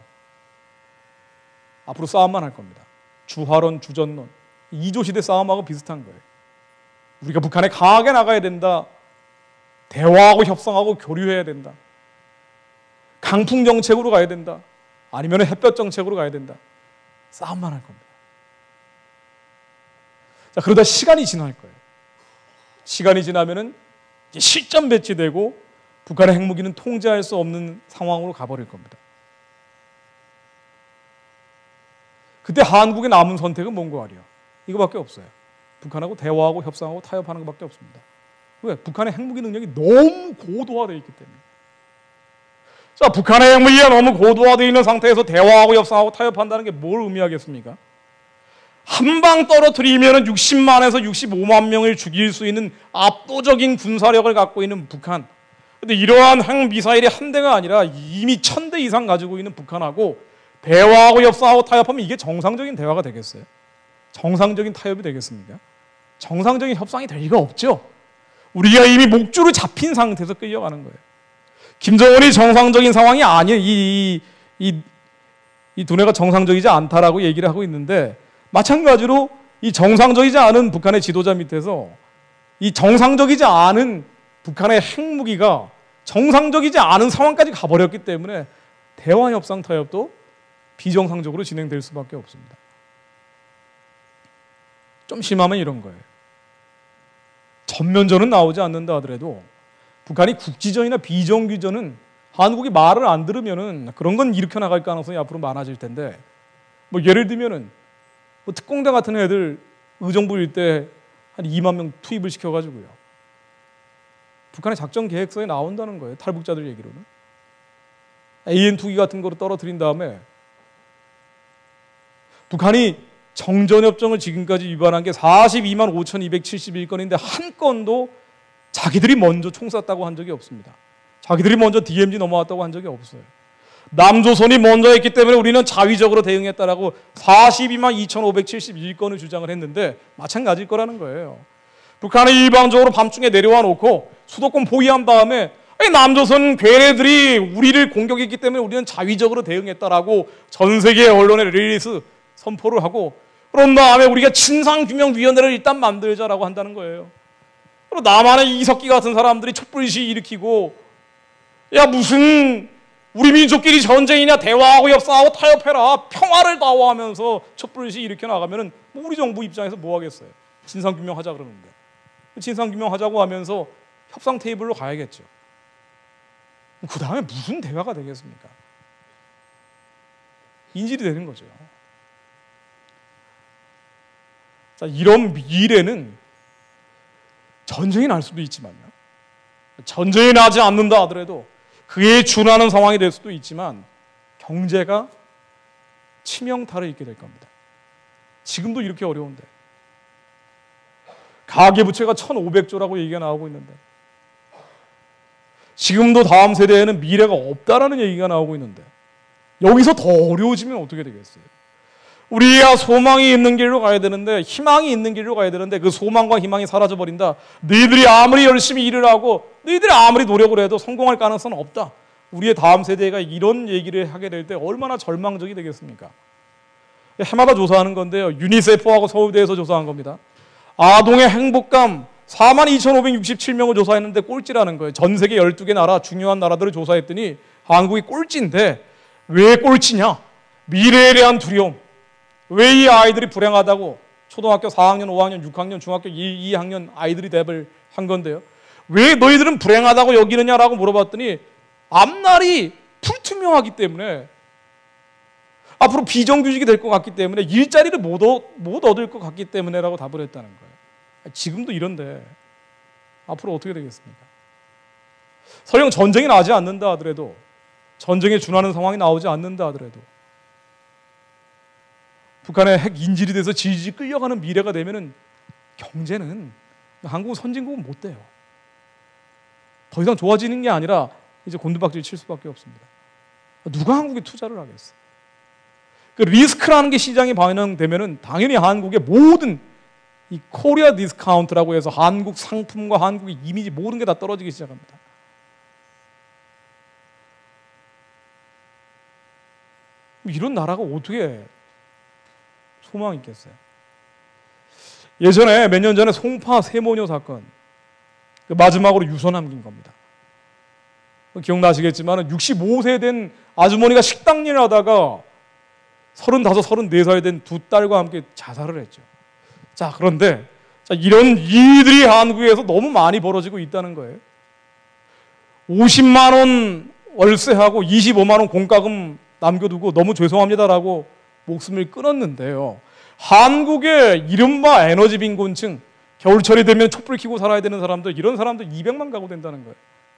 앞으로 싸움만 할 겁니다. 주화론, 주전론, 2조 시대 싸움하고 비슷한 거예요. 우리가 북한에 강하게 나가야 된다, 대화하고 협상하고 교류해야 된다, 강풍 정책으로 가야 된다, 아니면 햇볕 정책으로 가야 된다, 싸움만 할 겁니다. 자, 그러다 시간이 지날 거예요. 시간이 지나면은 이제 실전 배치되고 북한의 핵무기는 통제할 수 없는 상황으로 가버릴 겁니다. 그때 한국의 남은 선택은 뭔고 말이야? 이거밖에 없어요. 북한하고 대화하고 협상하고 타협하는 것밖에 없습니다. 왜? 북한의 핵무기 능력이 너무 고도화되어 있기 때문에. 자, 북한의 핵무기가 너무 고도화되어 있는 상태에서 대화하고 협상하고 타협한다는 게 뭘 의미하겠습니까? 한 방 떨어뜨리면 60만에서 65만 명을 죽일 수 있는 압도적인 군사력을 갖고 있는 북한. 근데 이러한 핵미사일이 한 대가 아니라 이미 1000대 이상 가지고 있는 북한하고 대화하고 협상하고 타협하면 이게 정상적인 대화가 되겠어요? 정상적인 타협이 되겠습니까? 정상적인 협상이 될 리가 없죠. 우리가 이미 목줄을 잡힌 상태에서 끌려가는 거예요. 김정은이 정상적인 상황이 아니에요. 이 두뇌가 정상적이지 않다라고 얘기를 하고 있는데, 마찬가지로 이 정상적이지 않은 북한의 지도자 밑에서 이 정상적이지 않은 북한의 핵무기가 정상적이지 않은 상황까지 가버렸기 때문에 대화, 협상, 타협도 비정상적으로 진행될 수밖에 없습니다. 좀 심하면 이런 거예요. 전면전은 나오지 않는다 하더라도 북한이 국지전이나 비정규전은 한국이 말을 안 들으면은 그런 건 일으켜 나갈 가능성이 앞으로 많아질 텐데, 뭐 예를 들면은 뭐 특공대 같은 애들 의정부 일대 한 2만 명 투입을 시켜가지고요. 북한의 작전 계획서에 나온다는 거예요. 탈북자들 얘기로는. AN2기 같은 거로 떨어뜨린 다음에 북한이 정전협정을 지금까지 위반한 게 42만 5,271건인데 한 건도 자기들이 먼저 총 쐈다고 한 적이 없습니다. 자기들이 먼저 DMZ 넘어왔다고 한 적이 없어요. 남조선이 먼저 했기 때문에 우리는 자위적으로 대응했다라고 42만 2,571건을 주장을 했는데 마찬가지일 거라는 거예요. 북한이 일방적으로 밤중에 내려와 놓고 수도권 포위한 다음에 남조선 괴뢰들이 우리를 공격했기 때문에 우리는 자위적으로 대응했다라고 전 세계 언론에 릴리스 선포를 하고, 그런 다음에 우리가 진상규명위원회를 일단 만들자라고 한다는 거예요. 그리고 남한의 이석기 같은 사람들이 촛불시위 일으키고, 야 무슨 우리 민족끼리 전쟁이냐, 대화하고 협상하고 타협해라, 평화를 다워하면서 촛불시위 일으켜 나가면은 뭐 우리 정부 입장에서 뭐 하겠어요. 진상규명하자 그러는데. 진상규명하자고 하면서 협상 테이블로 가야겠죠. 그 다음에 무슨 대화가 되겠습니까? 인질이 되는 거죠. 자, 이런 미래는 전쟁이 날 수도 있지만요. 전쟁이 나지 않는다 하더라도 그에 준하는 상황이 될 수도 있지만 경제가 치명타를 입게 될 겁니다. 지금도 이렇게 어려운데. 가계부채가 1,500조라고 얘기가 나오고 있는데, 지금도 다음 세대에는 미래가 없다라는 얘기가 나오고 있는데, 여기서 더 어려워지면 어떻게 되겠어요? 우리가 소망이 있는 길로 가야 되는데, 희망이 있는 길로 가야 되는데 그 소망과 희망이 사라져버린다. 너희들이 아무리 열심히 일을 하고 너희들이 아무리 노력을 해도 성공할 가능성은 없다. 우리의 다음 세대가 이런 얘기를 하게 될 때 얼마나 절망적이 되겠습니까? 해마다 조사하는 건데요. 유니세프하고 서울대에서 조사한 겁니다. 아동의 행복감 42,567명을 조사했는데 꼴찌라는 거예요. 전 세계 12개 나라, 중요한 나라들을 조사했더니 한국이 꼴찌인데, 왜 꼴찌냐? 미래에 대한 두려움. 왜 이 아이들이 불행하다고 초등학교 4학년, 5학년, 6학년, 중학교 2학년 아이들이 대답을 한 건데요. 왜 너희들은 불행하다고 여기느냐라고 물어봤더니 앞날이 불투명하기 때문에, 앞으로 비정규직이 될 것 같기 때문에, 일자리를 못 얻을 것 같기 때문에라고 답을 했다는 거예요. 지금도 이런데 앞으로 어떻게 되겠습니까? 설령 전쟁이 나지 않는다 하더라도, 전쟁에 준하는 상황이 나오지 않는다 하더라도 북한의 핵 인질이 돼서 질질 끌려가는 미래가 되면은 경제는, 한국은 선진국은 못 돼요. 더 이상 좋아지는 게 아니라 이제 곤두박질 칠 수밖에 없습니다. 누가 한국에 투자를 하겠어? 그 리스크라는 게 시장에 반영되면은 당연히 한국의 모든 이 코리아 디스카운트라고 해서 한국 상품과 한국의 이미지 모든 게 다 떨어지기 시작합니다. 이런 나라가 어떻게 소망이 있겠어요? 예전에 몇 년 전에 송파 세모녀 사건, 마지막으로 유서 남긴 겁니다. 기억나시겠지만 65세 된 아주머니가 식당 일을 하다가 35, 34살 된 두 딸과 함께 자살을 했죠. 자, 그런데 이런 일들이 한국에서 너무 많이 벌어지고 있다는 거예요. 50만 원 월세하고 25만 원 공과금 남겨두고 너무 죄송합니다라고 목숨을 끊었는데요. 한국의 이른바 에너지 빈곤층, 겨울철이 되면 촛불 켜고 살아야 되는 사람들, 이런 사람들 200만 가구 된다는 거예요.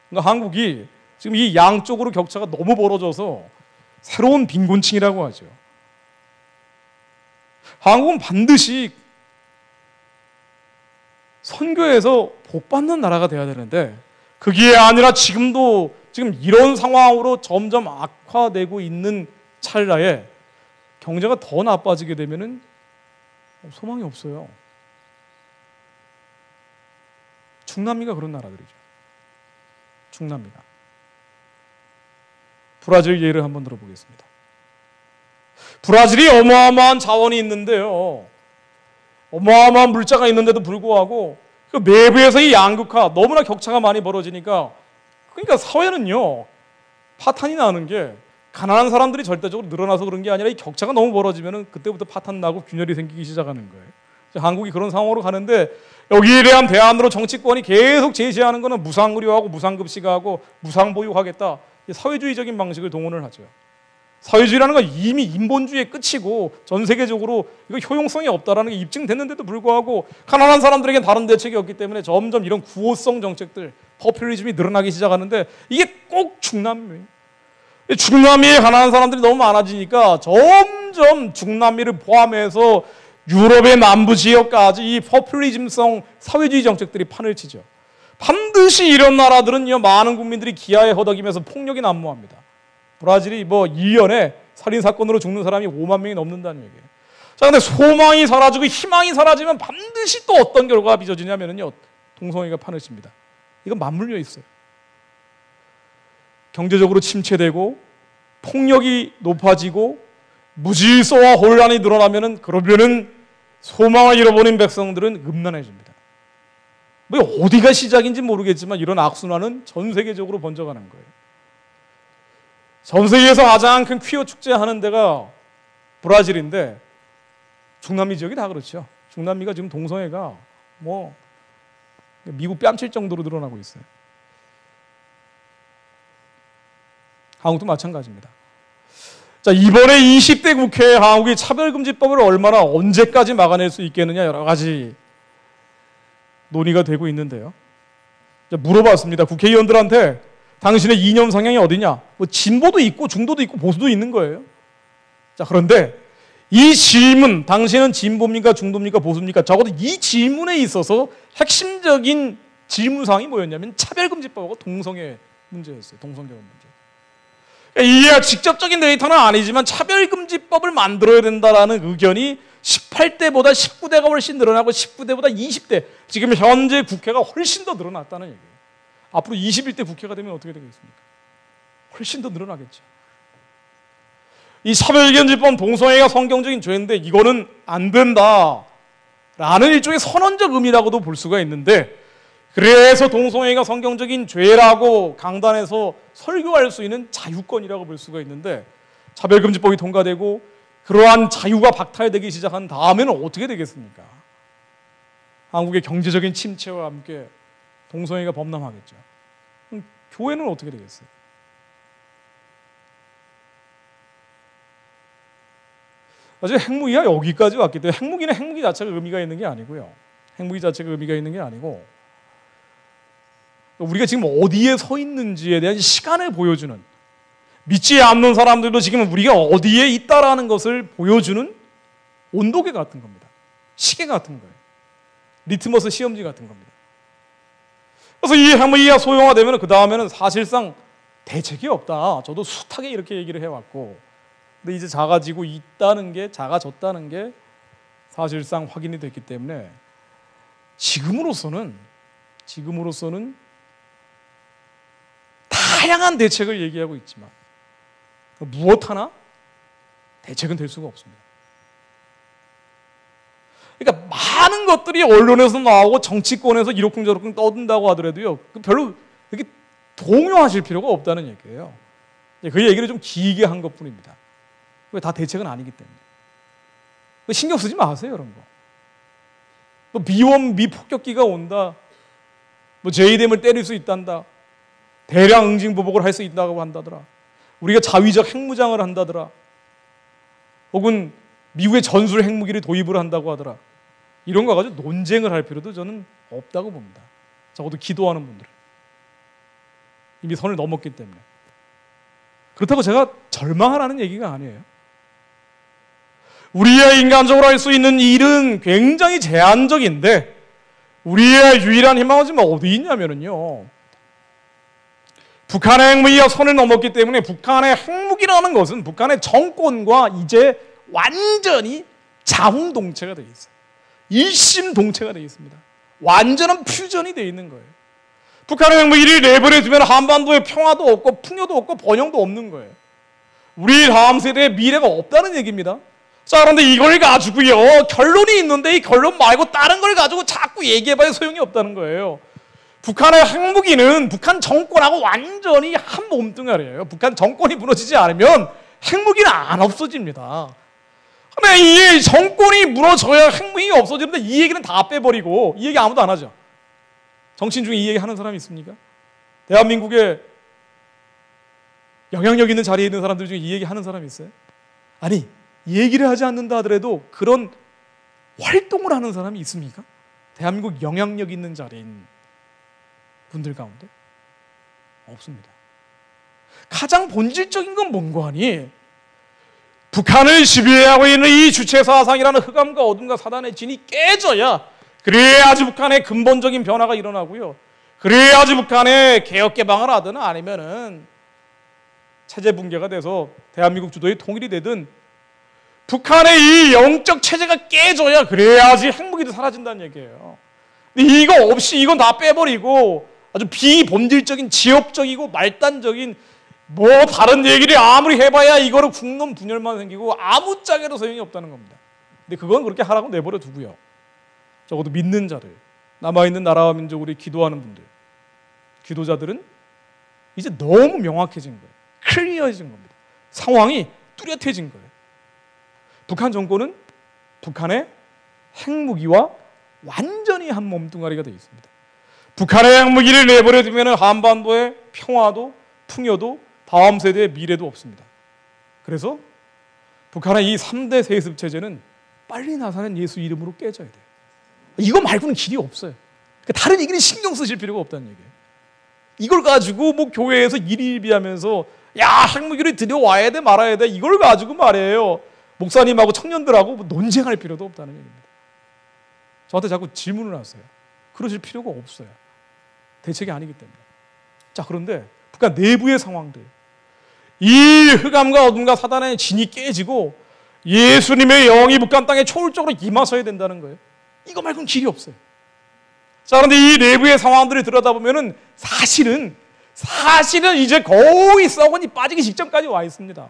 그러니까 한국이 지금 이 양쪽으로 격차가 너무 벌어져서 새로운 빈곤층이라고 하죠. 한국은 반드시 선교에서 복받는 나라가 돼야 되는데, 그게 아니라 지금 이런 상황으로 점점 악화되고 있는 찰나에 경제가 더 나빠지게 되면은 소망이 없어요. 중남미가 그런 나라들이죠. 중남미가. 브라질 예를 한번 들어보겠습니다. 브라질이 어마어마한 자원이 있는데요. 어마어마한 물자가 있는데도 불구하고 그 내부에서 이 양극화, 너무나 격차가 많이 벌어지니까, 그러니까 사회는요, 파탄이 나는 게 가난한 사람들이 절대적으로 늘어나서 그런 게 아니라 이 격차가 너무 벌어지면은 그때부터 파탄 나고 균열이 생기기 시작하는 거예요. 한국이 그런 상황으로 가는데, 여기에 대한 대안으로 정치권이 계속 제시하는 거는 무상의료하고 무상급식하고 무상보육하겠다. 사회주의적인 방식을 동원을 하죠. 사회주의라는 건 이미 인본주의의 끝이고 전 세계적으로 이거 효용성이 없다라는 게 입증됐는데도 불구하고 가난한 사람들에겐 다른 대책이 없기 때문에 점점 이런 구호성 정책들, 포퓰리즘이 늘어나기 시작하는데 이게 꼭 중남미. 중남미에 가난한 사람들이 너무 많아지니까 점점 중남미를 포함해서 유럽의 남부 지역까지 이 포퓰리즘성 사회주의 정책들이 판을 치죠. 반드시 이런 나라들은요, 많은 국민들이 기아에 허덕이면서 폭력이 난무합니다. 브라질이 1년에 살인사건으로 죽는 사람이 5만 명이 넘는다는 얘기예요. 자, 근데 소망이 사라지고 희망이 사라지면 반드시 또 어떤 결과가 빚어지냐면요, 동성애가 판을 칩니다. 이건 맞물려 있어요. 경제적으로 침체되고 폭력이 높아지고 무질서와 혼란이 늘어나면은 그러면은 소망을 잃어버린 백성들은 음란해집니다. 어디가 시작인지 모르겠지만 이런 악순환은 전 세계적으로 번져가는 거예요. 전 세계에서 가장 큰 퀴어 축제 하는 데가 브라질인데 중남미 지역이 다 그렇죠. 중남미가 지금 동성애가 미국 뺨칠 정도로 늘어나고 있어요. 한국도 마찬가지입니다. 자, 이번에 20대 국회에 한국이 차별금지법을 얼마나 언제까지 막아낼 수 있겠느냐 여러 가지 논의가 되고 있는데요. 자, 물어봤습니다. 국회의원들한테 당신의 이념 성향이 어디냐? 진보도 있고 중도도 있고 보수도 있는 거예요. 자, 그런데 이 질문, 당신은 진보입니까 중도입니까 보수입니까? 적어도 이 질문에 있어서 핵심적인 질문사항이 뭐였냐면 차별금지법하고 동성애 문제였어요. 동성결혼 문제. 이게 직접적인 데이터는 아니지만 차별금지법을 만들어야 된다라는 의견이 18대보다 19대가 훨씬 늘어나고 19대보다 20대, 지금 현재 국회가 훨씬 더 늘어났다는 얘기예요. 앞으로 21대 국회가 되면 어떻게 되겠습니까? 훨씬 더 늘어나겠죠. 이 차별금지법, 동성애가 성경적인 죄인데 이거는 안 된다라는 일종의 선언적 의미라고도 볼 수가 있는데, 그래서 동성애가 성경적인 죄라고 강단에서 설교할 수 있는 자유권이라고 볼 수가 있는데, 차별금지법이 통과되고 그러한 자유가 박탈되기 시작한 다음에는 어떻게 되겠습니까? 한국의 경제적인 침체와 함께 동성애가 범람하겠죠. 그럼 교회는 어떻게 되겠어요? 사실 핵무기가 여기까지 왔기 때문에 핵무기는 핵무기 자체가 의미가 있는 게 아니고요. 핵무기 자체가 의미가 있는 게 아니고 우리가 지금 어디에 서 있는지에 대한 시간을 보여주는, 믿지 않는 사람들도 지금 우리가 어디에 있다라는 것을 보여주는 온도계 같은 겁니다. 시계 같은 거예요. 리트머스 시험지 같은 겁니다. 그래서 이 핵무기가 소형화되면 그 다음에는 사실상 대책이 없다. 저도 숱하게 이렇게 얘기를 해왔고, 근데 이제 작아지고 있다는 게, 작아졌다는 게 사실상 확인이 됐기 때문에 지금으로서는 다양한 대책을 얘기하고 있지만 무엇 하나 대책은 될 수가 없습니다. 그러니까 많은 것들이 언론에서 나오고 정치권에서 이러쿵저러쿵 떠든다고 하더라도요, 별로 이렇게 동요하실 필요가 없다는 얘기예요. 그 얘기를 좀 길게 한 것뿐입니다. 다 대책은 아니기 때문에. 신경 쓰지 마세요, 이런 거. 미원, 미폭격기가 온다. JDM을 때릴 수 있단다. 대량 응징보복을 할 수 있다고 한다더라. 우리가 자위적 핵무장을 한다더라. 혹은 미국의 전술 핵무기를 도입을 한다고 하더라. 이런 거 가지고 논쟁을 할 필요도 저는 없다고 봅니다. 적어도 기도하는 분들은. 이미 선을 넘었기 때문에. 그렇다고 제가 절망하라는 얘기가 아니에요. 우리가 인간적으로 할 수 있는 일은 굉장히 제한적인데, 우리의 유일한 희망은 지금 어디 있냐면요, 북한의 핵무기가 선을 넘었기 때문에 북한의 핵무기라는 것은 북한의 정권과 이제 완전히 자웅동체가 되어 있어요. 일심동체가 되어 있습니다. 완전한 퓨전이 되어 있는 거예요. 북한의 핵무기를 내버려두면 한반도에 평화도 없고 풍요도 없고 번영도 없는 거예요. 우리 다음 세대의 미래가 없다는 얘기입니다. 자, 그런데 이걸 가지고요, 결론이 있는데 이 결론 말고 다른 걸 가지고 자꾸 얘기해봐야 소용이 없다는 거예요. 북한의 핵무기는 북한 정권하고 완전히 한 몸뚱아리예요. 북한 정권이 무너지지 않으면 핵무기는 안 없어집니다. 근데 이 정권이 무너져야 핵무기가 없어지는데 이 얘기는 다 빼버리고, 이 얘기 아무도 안 하죠. 정치인 중에 이 얘기 하는 사람이 있습니까? 대한민국의 영향력 있는 자리에 있는 사람들 중에 이 얘기 하는 사람이 있어요? 아니, 얘기를 하지 않는다 하더라도 그런 활동을 하는 사람이 있습니까? 대한민국 영향력 있는 자리인 분들 가운데 없습니다. 가장 본질적인 건 뭔고 하니 북한을 지배하고 있는 이 주체사상이라는 흑암과 어둠과 사단의 진이 깨져야, 그래야지 북한의 근본적인 변화가 일어나고요, 그래야지 북한의 개혁 개방을 하든 아니면은 체제 붕괴가 돼서 대한민국 주도의 통일이 되든 북한의 이 영적 체제가 깨져야, 그래야지 핵무기도 사라진다는 얘기예요. 근데 이거 없이 이건 다 빼버리고 아주 비본질적인 지역적이고 말단적인 뭐 다른 얘기를 아무리 해봐야 이거를 국론 분열만 생기고 아무짝에도 소용이 없다는 겁니다. 근데 그건 그렇게 하라고 내버려 두고요, 적어도 믿는 자들, 남아있는 나라와 민족으로 기도하는 분들, 기도자들은 이제 너무 명확해진 거예요. 클리어해진 겁니다. 상황이 뚜렷해진 거예요. 북한 정권은 북한의 핵무기와 완전히 한 몸뚱아리가 되어 있습니다. 북한의 핵무기를 내버려 두면 한반도의 평화도 풍요도 다음 세대의 미래도 없습니다. 그래서 북한의 이 3대 세습 체제는 빨리 나사는 예수 이름으로 깨져야 돼요. 이거 말고는 길이 없어요. 다른 얘기는 신경 쓰실 필요가 없다는 얘기예요. 이걸 가지고 뭐 교회에서 일일비하면서 야, 핵무기를 들여와야 돼 말아야 돼, 이걸 가지고 말이에요, 목사님하고 청년들하고 뭐 논쟁할 필요도 없다는 얘기입니다. 저한테 자꾸 질문을 하세요. 그러실 필요가 없어요. 대책이 아니기 때문에. 자, 그런데 북한 내부의 상황들, 이 흑암과 어둠과 사단의 진이 깨지고 예수님의 영이 북한 땅에 초월적으로 임하셔야 된다는 거예요. 이거 말고는 길이 없어요. 자, 그런데 이 내부의 상황들을 들여다보면은 사실은 이제 거의 썩은이 빠지기 직전까지 와 있습니다.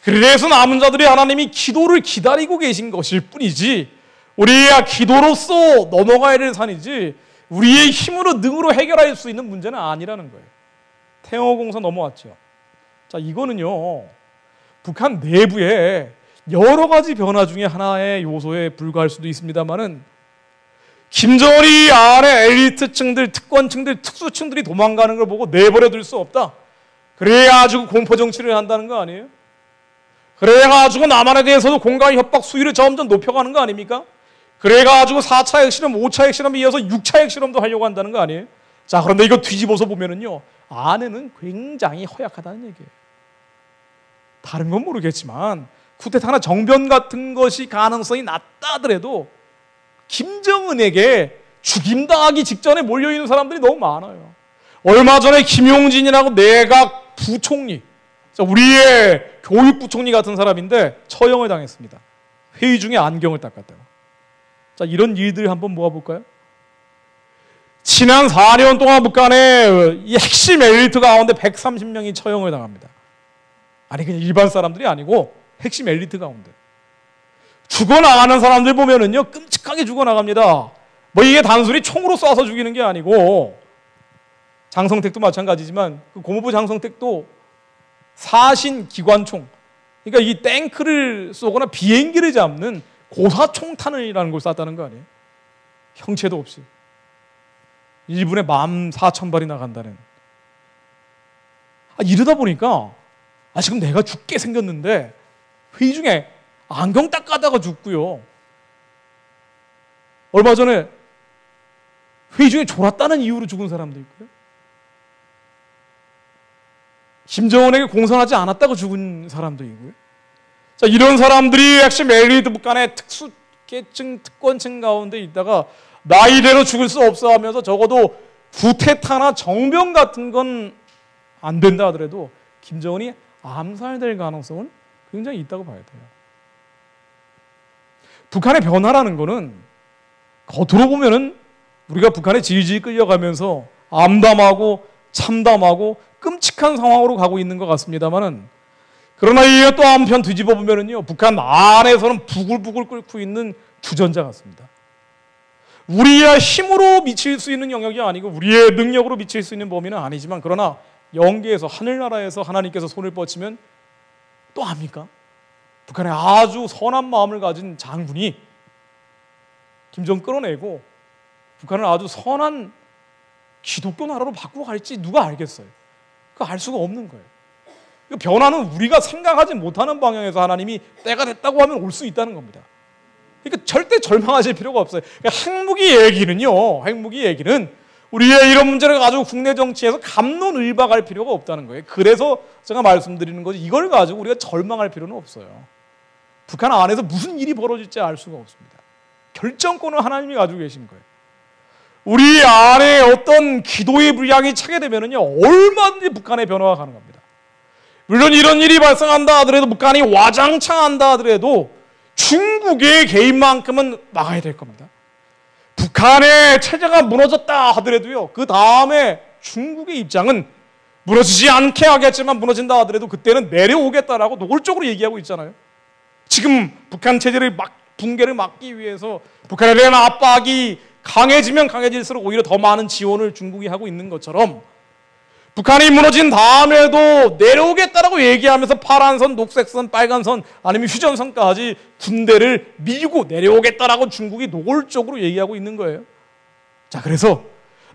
그래서 남은 자들이 하나님이 기도를 기다리고 계신 것일 뿐이지, 우리가 기도로서 넘어가야 될 산이지 우리의 힘으로 능으로 해결할 수 있는 문제는 아니라는 거예요. 태영호공사 넘어왔죠. 자, 이거는요, 북한 내부에 여러 가지 변화 중에 하나의 요소에 불과할 수도 있습니다만은, 김정은이 안에 엘리트층들, 특권층들, 특수층들이 도망가는 걸 보고 내버려둘 수 없다, 그래가지고 공포정치를 한다는 거 아니에요? 그래가지고 남한에 대해서도 공갈 협박 수위를 점점 높여가는 거 아닙니까? 그래가지고 4차 핵실험, 5차 핵실험에 이어서 6차 핵실험도 하려고 한다는 거 아니에요? 자, 그런데 이거 뒤집어서 보면은요, 안에는 굉장히 허약하다는 얘기예요. 다른 건 모르겠지만 쿠데타나 정변 같은 것이 가능성이 낮다 하더라도 김정은에게 죽임당하기 직전에 몰려있는 사람들이 너무 많아요. 얼마 전에 김용진이라고 내각 부총리, 우리의 교육부총리 같은 사람인데 처형을 당했습니다. 회의 중에 안경을 닦았다고. 자, 이런 일들 한번 모아볼까요? 지난 4년 동안 북한의 이 핵심 엘리트 가운데 130명이 처형을 당합니다. 아니, 그냥 일반 사람들이 아니고 핵심 엘리트 가운데. 죽어나가는 사람들 보면은요, 끔찍하게 죽어나갑니다. 뭐 이게 단순히 총으로 쏴서 죽이는 게 아니고, 장성택도 마찬가지지만 그 고모부 장성택도 사신 기관총, 그러니까 이 탱크를 쏘거나 비행기를 잡는 고사총탄이라는 걸 쐈다는 거 아니에요? 형체도 없이 1분에 14,000발이 나간다는. 이러다 보니까 지금 내가 죽게 생겼는데 회의 중에 안경 닦아다가 죽고요, 얼마 전에 회의 중에 졸았다는 이유로 죽은 사람도 있고요, 김정은에게 공선하지 않았다고 죽은 사람도 있고요. 자, 이런 사람들이 핵심 엘리트 북한의 특수계층, 특권층 가운데 있다가 나이대로 죽을 수 없어 하면서 적어도 쿠데타나 정변 같은 건 안 된다 하더라도 김정은이 암살될 가능성은 굉장히 있다고 봐야 돼요. 북한의 변화라는 거는 겉으로 보면은 우리가 북한에 질질 끌려가면서 암담하고 참담하고 끔찍한 상황으로 가고 있는 것 같습니다만은, 그러나 이게 또 한편 뒤집어 보면은요, 북한 안에서는 부글부글 끓고 있는 주전자 같습니다. 우리의 힘으로 미칠 수 있는 영역이 아니고 우리의 능력으로 미칠 수 있는 범위는 아니지만, 그러나 영계에서, 하늘나라에서 하나님께서 손을 뻗치면 또 합니까? 북한에 아주 선한 마음을 가진 장군이 김정은 끌어내고 북한을 아주 선한 기독교 나라로 바꾸고 갈지 누가 알겠어요. 그거 알 수가 없는 거예요. 그 변화는 우리가 생각하지 못하는 방향에서 하나님이 때가 됐다고 하면 올 수 있다는 겁니다. 그러니까 절대 절망하실 필요가 없어요. 그러니까 핵무기 얘기는 우리의 이런 문제를 가지고 국내 정치에서 갑론을박할 필요가 없다는 거예요. 그래서 제가 말씀드리는 거지, 이걸 가지고 우리가 절망할 필요는 없어요. 북한 안에서 무슨 일이 벌어질지 알 수가 없습니다. 결정권을 하나님이 가지고 계신 거예요. 우리 안에 어떤 기도의 불량이 차게 되면은요, 얼마든지 북한의 변화가 가능합니다. 물론 이런 일이 발생한다 하더라도, 북한이 와장창한다 하더라도 중국의 개입만큼은 막아야 될 겁니다. 북한의 체제가 무너졌다 하더라도요, 그 다음에 중국의 입장은 무너지지 않게 하겠지만, 무너진다 하더라도 그때는 내려오겠다라고 노골적으로 얘기하고 있잖아요. 지금 북한 체제를 붕괴를 막기 위해서 북한에 대한 압박이 강해지면 강해질수록 오히려 더 많은 지원을 중국이 하고 있는 것처럼, 북한이 무너진 다음에도 내려오겠다라고 얘기하면서 파란선, 녹색선, 빨간선, 아니면 휴전선까지 군대를 밀고 내려오겠다라고 중국이 노골적으로 얘기하고 있는 거예요. 자, 그래서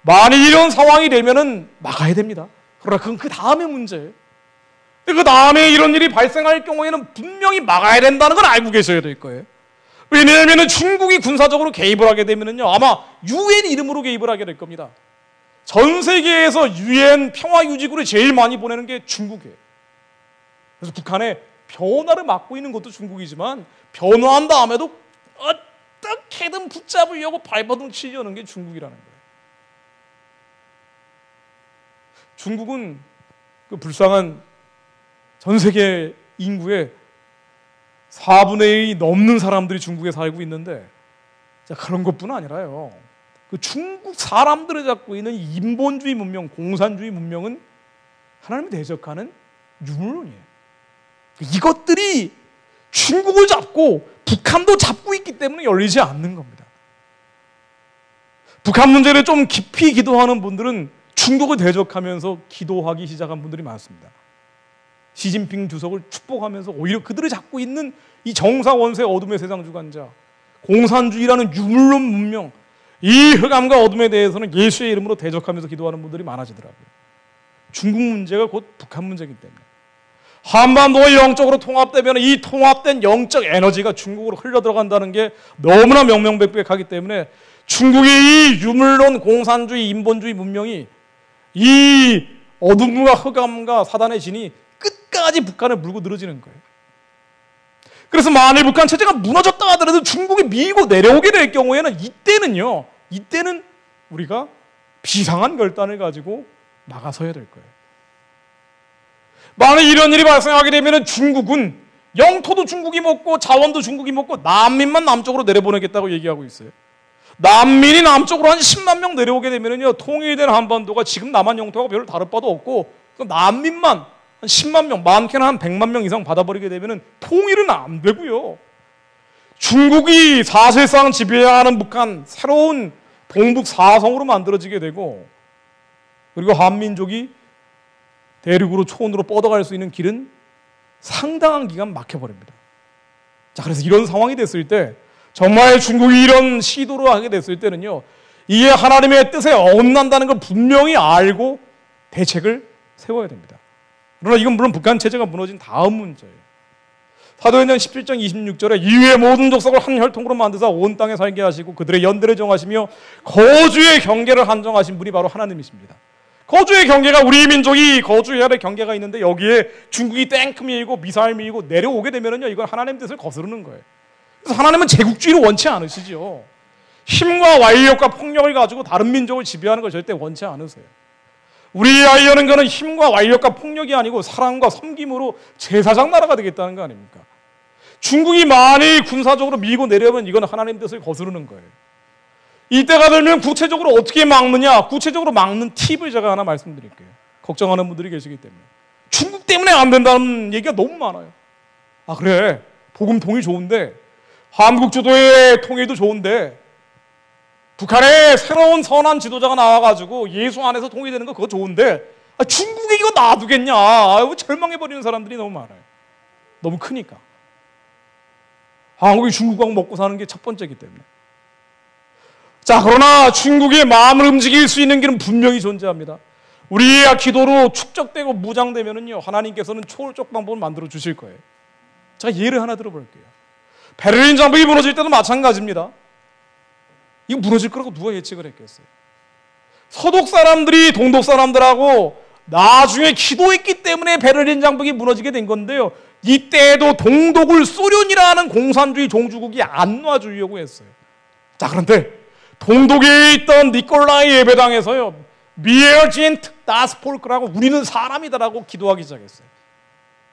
만일 이런 상황이 되면은 막아야 됩니다. 그러나 그건 그 다음의 문제예요. 그 다음에 이런 일이 발생할 경우에는 분명히 막아야 된다는 걸 알고 계셔야 될 거예요. 왜냐하면 중국이 군사적으로 개입을 하게 되면은요, 아마 UN 이름으로 개입을 하게 될 겁니다. 전 세계에서 UN 평화유지구를 제일 많이 보내는 게 중국이에요. 그래서 북한의 변화를 막고 있는 것도 중국이지만, 변화한 다음에도 어떻게든 붙잡으려고 발버둥 치려는 게 중국이라는 거예요. 중국은 그 불쌍한 전 세계 인구의 4분의 1이 넘는 사람들이 중국에 살고 있는데, 자, 그런 것뿐 아니라요, 그 중국 사람들이 갖고 있는 인본주의 문명, 공산주의 문명은 하나님을 대적하는 유물론이에요. 이것들이 중국을 잡고 북한도 잡고 있기 때문에 열리지 않는 겁니다. 북한 문제를 좀 깊이 기도하는 분들은 중국을 대적하면서 기도하기 시작한 분들이 많습니다. 시진핑 주석을 축복하면서 오히려 그들이 잡고 있는 이 정사원세 어둠의 세상 주관자, 공산주의라는 유물론 문명, 이 흑암과 어둠에 대해서는 예수의 이름으로 대적하면서 기도하는 분들이 많아지더라고요. 중국 문제가 곧 북한 문제이기 때문에. 한반도가 영적으로 통합되면 이 통합된 영적 에너지가 중국으로 흘러들어간다는 게 너무나 명명백백하기 때문에, 중국의 이 유물론, 공산주의, 인본주의 문명이 이 어둠과 흑암과 사단의 진이 끝까지 북한을 물고 늘어지는 거예요. 그래서 만일 북한 체제가 무너졌다 하더라도 중국이 밀고 내려오게 될 경우에는, 이때는 우리가 비상한 결단을 가지고 나가서야 될 거예요. 만일 이런 일이 발생하게 되면 중국은 영토도 중국이 먹고 자원도 중국이 먹고 난민만 남쪽으로 내려보내겠다고 얘기하고 있어요. 난민이 남쪽으로 한 10만 명 내려오게 되면요, 통일된 한반도가 지금 남한 영토가 별로 다를 바도 없고, 난민만 한 10만 명, 많게는 한 100만 명 이상 받아버리게 되면 통일은 안 되고요. 중국이 사실상 지배하는 북한, 새로운 동북 사성으로 만들어지게 되고, 그리고 한민족이 대륙으로 초원으로 뻗어갈 수 있는 길은 상당한 기간 막혀버립니다. 자, 그래서 이런 상황이 됐을 때, 정말 중국이 이런 시도를 하게 됐을 때는요, 이게 하나님의 뜻에 어긋난다는 걸 분명히 알고 대책을 세워야 됩니다. 그러나 이건 물론 북한 체제가 무너진 다음 문제예요. 사도행전 17장 26절에 이후에 모든 족속을 한 혈통으로 만드사 온 땅에 살게 하시고 그들의 연대를 정하시며 거주의 경계를 한정하신 분이 바로 하나님이십니다. 거주의 경계가, 우리 민족이 거주해야 될 경계가 있는데, 여기에 중국이 탱크 밀고 미사일 밀고 내려오게 되면요, 이건 하나님 뜻을 거스르는 거예요. 그래서 하나님은 제국주의를 원치 않으시죠. 힘과 완력과 폭력을 가지고 다른 민족을 지배하는 걸 절대 원치 않으세요. 우리 아이언은 그는 힘과 완력과 폭력이 아니고 사랑과 섬김으로 제사장 나라가 되겠다는 거 아닙니까? 중국이 만일 군사적으로 밀고 내려오면 이건 하나님 뜻을 거스르는 거예요. 이때가 되면 구체적으로 어떻게 막느냐, 구체적으로 막는 팁을 제가 하나 말씀드릴게요. 걱정하는 분들이 계시기 때문에. 중국 때문에 안 된다는 얘기가 너무 많아요. 아, 그래, 복음 통일 좋은데, 한국 주도의 통일도 좋은데, 북한에 새로운 선한 지도자가 나와가지고 예수 안에서 통일되는 거 그거 좋은데, 중국에 이거 놔두겠냐, 절망해버리는 사람들이 너무 많아요. 너무 크니까. 한국이 중국하고 먹고 사는 게 첫 번째이기 때문에. 자, 그러나 중국의 마음을 움직일 수 있는 길은 분명히 존재합니다. 우리의 기도로 축적되고 무장되면은요, 하나님께서는 초월적 방법을 만들어 주실 거예요. 제가 예를 하나 들어볼게요. 베를린 장벽이 무너질 때도 마찬가지입니다. 이거 무너질 거라고 누가 예측을 했겠어요? 서독 사람들이 동독 사람들하고 나중에 기도했기 때문에 베를린 장벽이 무너지게 된 건데요. 이때에도 동독을 소련이라는 공산주의 종주국이 안 놔주려고 했어요. 자, 그런데 동독에 있던 니콜라이 예배당에서요, 미에르진트 다스폴크라고 우리는 사람이다라고 기도하기 시작했어요.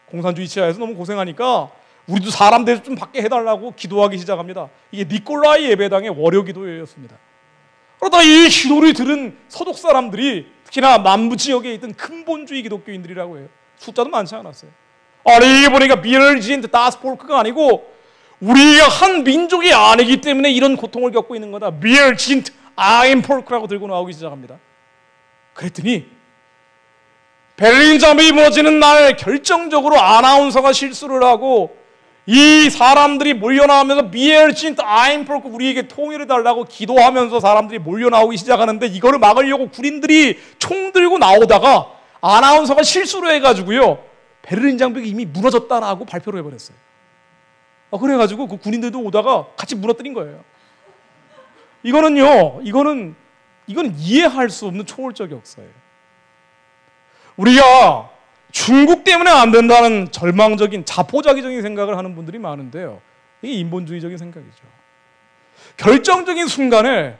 공산주의 치하에서 너무 고생하니까 우리도 사람 대접 좀 받게 해달라고 기도하기 시작합니다. 이게 니콜라이 예배당의 월요 기도였습니다. 그러다 이 기도를 들은 서독 사람들이 특히나 남부 지역에 있던 근본주의 기독교인들이라고 해요. 숫자도 많지 않았어요. 아니, 이게 보니까 미에르진트 다스폴크가 아니고 우리가 한 민족이 아니기 때문에 이런 고통을 겪고 있는 거다. 미에르진트 아임폴크라고 들고 나오기 시작합니다. 그랬더니 베를린 장벽이 무너지는 날 결정적으로 아나운서가 실수를 하고 이 사람들이 몰려나오면서 미에르진트 아임폴크 우리에게 통일을 달라고 기도하면서 사람들이 몰려나오기 시작하는데 이거를 막으려고 군인들이 총 들고 나오다가 아나운서가 실수를 해가지고요, 베를린 장벽이 이미 무너졌다라고 발표를 해버렸어요. 그래가지고 그 군인들도 오다가 같이 무너뜨린 거예요. 이거는 이해할 수 없는 초월적 역사예요. 우리가 중국 때문에 안 된다는 절망적인 자포자기적인 생각을 하는 분들이 많은데요. 이게 인본주의적인 생각이죠. 결정적인 순간에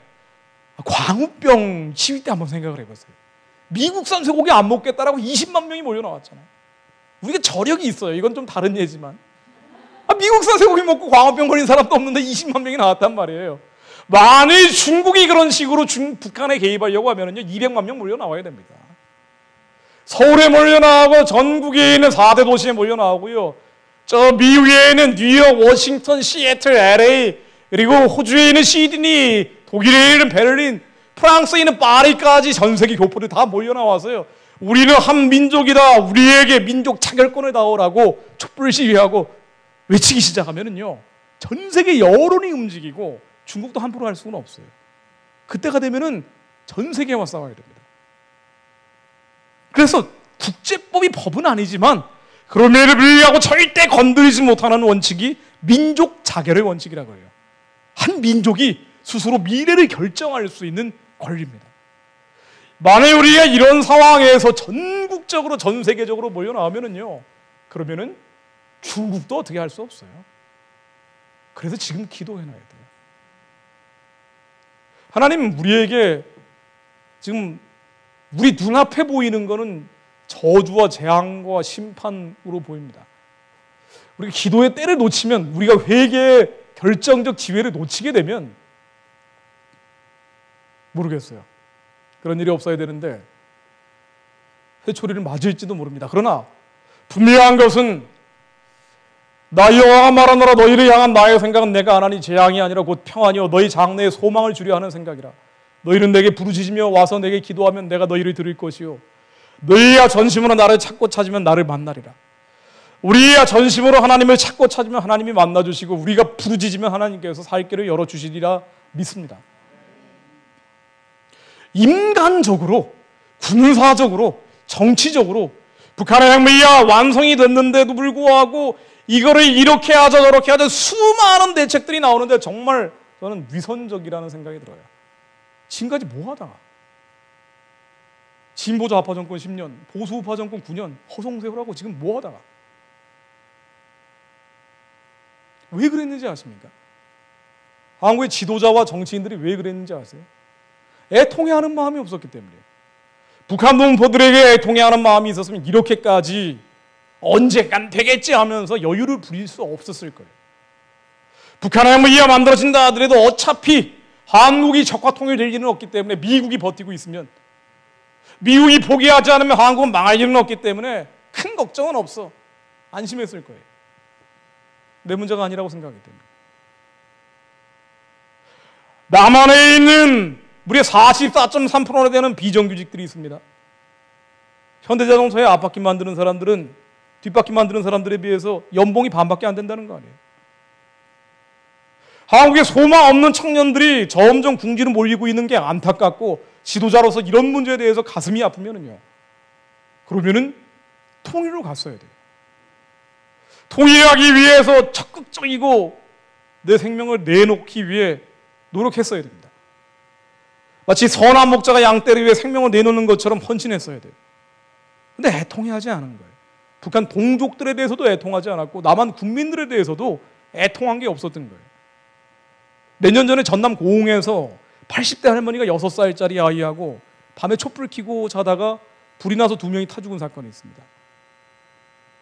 광우병 시위 때 한번 생각을 해보세요. 미국산 쇠고기 안 먹겠다라고 20만 명이 몰려 나왔잖아요. 우리가 저력이 있어요. 이건 좀 다른 예지만. 미국산 쇠고기 먹고 광우병 걸린 사람도 없는데 20만 명이 나왔단 말이에요. 만일 중국이 그런 식으로 북한에 개입하려고 하면요, 200만 명 몰려 나와야 됩니다. 서울에 몰려 나오고 전국에 있는 4대 도시에 몰려 나오고요. 저 미국에 있는 뉴욕, 워싱턴, 시애틀, LA, 그리고 호주에 있는 시드니, 독일에 있는 베를린, 프랑스에 있는 파리까지 전 세계 교포들 다 몰려 나와서요. 우리는 한 민족이다. 우리에게 민족 차별권을 다오라고 촛불 시위하고 외치기 시작하면은요, 전 세계 여론이 움직이고 중국도 함부로 할 수는 없어요. 그때가 되면은 전 세계와 싸워야 됩니다. 그래서 국제법이 법은 아니지만 그럼에도 불구하고 절대 건드리지 못하는 원칙이 민족 자결의 원칙이라고 해요. 한 민족이 스스로 미래를 결정할 수 있는 권리입니다. 만약 우리가 이런 상황에서 전국적으로 전 세계적으로 몰려 나오면은요, 그러면은 중국도 어떻게 할 수 없어요. 그래서 지금 기도해 놔야 돼요. 하나님은 우리에게 지금 우리 눈앞에 보이는 것은 저주와 재앙과 심판으로 보입니다. 우리가 기도의 때를 놓치면, 우리가 회개의 결정적 기회를 놓치게 되면 모르겠어요. 그런 일이 없어야 되는데 회초리를 맞을지도 모릅니다. 그러나 분명한 것은 나 여호와가 말하노라 너희를 향한 나의 생각은 내가 안 하니 재앙이 아니라 곧 평안이요 너희 장래에 소망을 주려 하는 생각이라. 너희는 내게 부르짖으며 와서 내게 기도하면 내가 너희를 들을 것이요 너희가 전심으로 나를 찾고 찾으면 나를 만나리라. 우리가 전심으로 하나님을 찾고 찾으면 하나님이 만나주시고 우리가 부르짖으면 하나님께서 살 길을 열어주시리라 믿습니다. 인간적으로, 군사적으로, 정치적으로 북한의 혁명이 완성이 됐는데도 불구하고 이거를 이렇게 하자 저렇게 하자 수많은 대책들이 나오는데 정말 저는 위선적이라는 생각이 들어요. 지금까지 뭐 하다가 진보 좌파 정권 10년, 보수 우파 정권 9년 허송세월하고 지금 뭐 하다가 왜 그랬는지 아십니까? 한국의 지도자와 정치인들이 왜 그랬는지 아세요? 애통해하는 마음이 없었기 때문이에요. 북한 동포들에게 애통해하는 마음이 있었으면 이렇게까지 언젠간 되겠지 하면서 여유를 부릴 수 없었을 거예요. 북한의 혁명이 만들어진다 하더라도 어차피 한국이 적화 통일될 일은 없기 때문에 미국이 버티고 있으면, 미국이 포기하지 않으면 한국은 망할 일은 없기 때문에 큰 걱정은 없어. 안심했을 거예요. 내 문제가 아니라고 생각하기 때문에. 남한에 있는 무려 44.3%나 되는 비정규직들이 있습니다. 현대자동차의 앞바퀴 만드는 사람들은 뒷바퀴 만드는 사람들에 비해서 연봉이 반밖에 안 된다는 거 아니에요. 한국에 소망 없는 청년들이 점점 궁지로 몰리고 있는 게 안타깝고, 지도자로서 이런 문제에 대해서 가슴이 아프면은요, 그러면은 통일로 갔어야 돼요. 통일하기 위해서 적극적이고 내 생명을 내놓기 위해 노력했어야 됩니다. 마치 선한 목자가 양떼를 위해 생명을 내놓는 것처럼 헌신했어야 돼요. 근데 애통해하지 않은 거예요. 북한 동족들에 대해서도 애통하지 않았고 남한 국민들에 대해서도 애통한 게 없었던 거예요. 몇 년 전에 전남 고흥에서 80대 할머니가 6살짜리 아이하고 밤에 촛불 켜고 자다가 불이 나서 2명이 타 죽은 사건이 있습니다.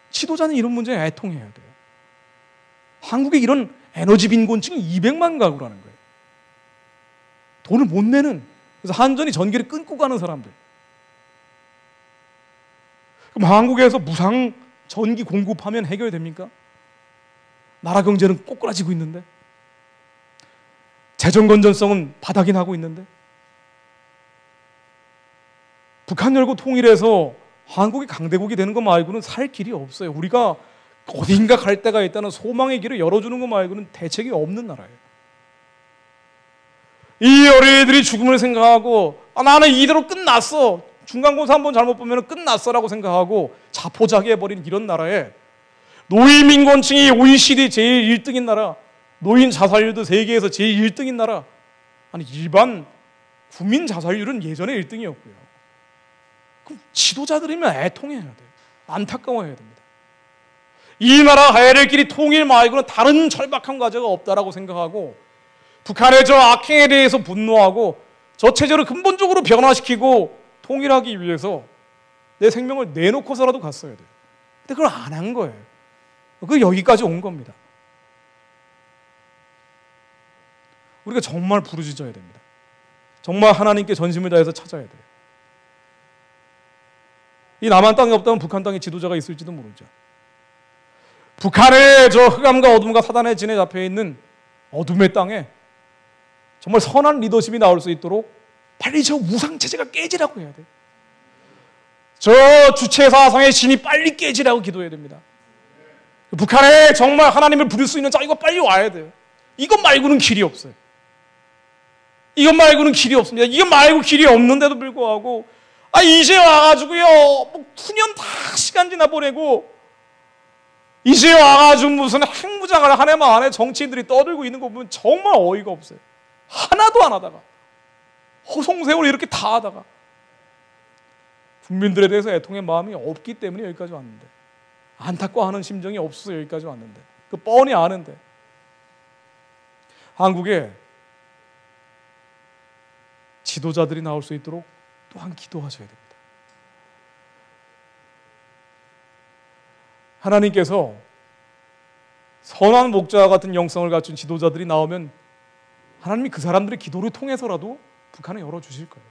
지도자는 이런 문제에 애통해야 돼요. 한국에 이런 에너지 빈곤층이 200만 가구라는 거예요. 돈을 못 내는, 그래서 한전이 전기를 끊고 가는 사람들. 그럼 한국에서 무상 전기 공급하면 해결됩니까? 나라 경제는 꼬꾸라지고 있는데, 재정 건전성은 바닥이 나고 있는데, 북한 열고 통일해서 한국이 강대국이 되는 것 말고는 살 길이 없어요. 우리가 어딘가 갈 데가 있다는 소망의 길을 열어주는 것 말고는 대책이 없는 나라예요. 이 어린이들이 죽음을 생각하고 나는 이대로 끝났어, 중간고사 한번 잘못 보면 끝났어라고 생각하고 자포자기해버린 이런 나라에 노인민곤층이 OECD 제일 1등인 나라, 노인 자살률도 세계에서 제일 1등인 나라, 아니 일반 국민 자살률은 예전에 1등이었고요. 그럼 지도자들이면 애통해야 돼요. 안타까워해야 됩니다. 이 나라 가야 될 길이 통일 말고는 다른 절박한 과제가 없다라고 생각하고 북한의 저 악행에 대해서 분노하고 저 체제를 근본적으로 변화시키고 통일하기 위해서 내 생명을 내놓고서라도 갔어야 돼요. 근데 그걸 안 한 거예요. 그 여기까지 온 겁니다. 우리가 정말 부르짖어야 됩니다. 정말 하나님께 전심을 다해서 찾아야 돼요. 이 남한 땅이 없다면 북한 땅에 지도자가 있을지도 모르죠. 북한의 저 흑암과 어둠과 사단의 진에 잡혀 있는 어둠의 땅에 정말 선한 리더십이 나올 수 있도록 빨리 저 우상 체제가 깨지라고 해야 돼요. 저 주체 사상의 신이 빨리 깨지라고 기도해야 됩니다. 북한에 정말 하나님을 부를 수 있는 자, 이거 빨리 와야 돼요. 이것 말고는 길이 없어요. 이것 말고는 길이 없습니다. 이것 말고 길이 없는데도 불구하고 이제 와가지고요, 뭐 9년 다 시간 지나 보내고 이제 와가지고 무슨 핵무장을 한 해만 안에 정치인들이 떠들고 있는 거 보면 정말 어이가 없어요. 하나도 안 하다가 허송세월 이렇게 다 하다가 국민들에 대해서 애통의 마음이 없기 때문에 여기까지 왔는데, 안타까워하는 심정이 없어서 여기까지 왔는데, 그 뻔히 아는데 한국에 지도자들이 나올 수 있도록 또한 기도하셔야 됩니다. 하나님께서 선한 목자와 같은 영성을 갖춘 지도자들이 나오면 하나님이 그 사람들의 기도를 통해서라도 북한을 열어주실 거예요.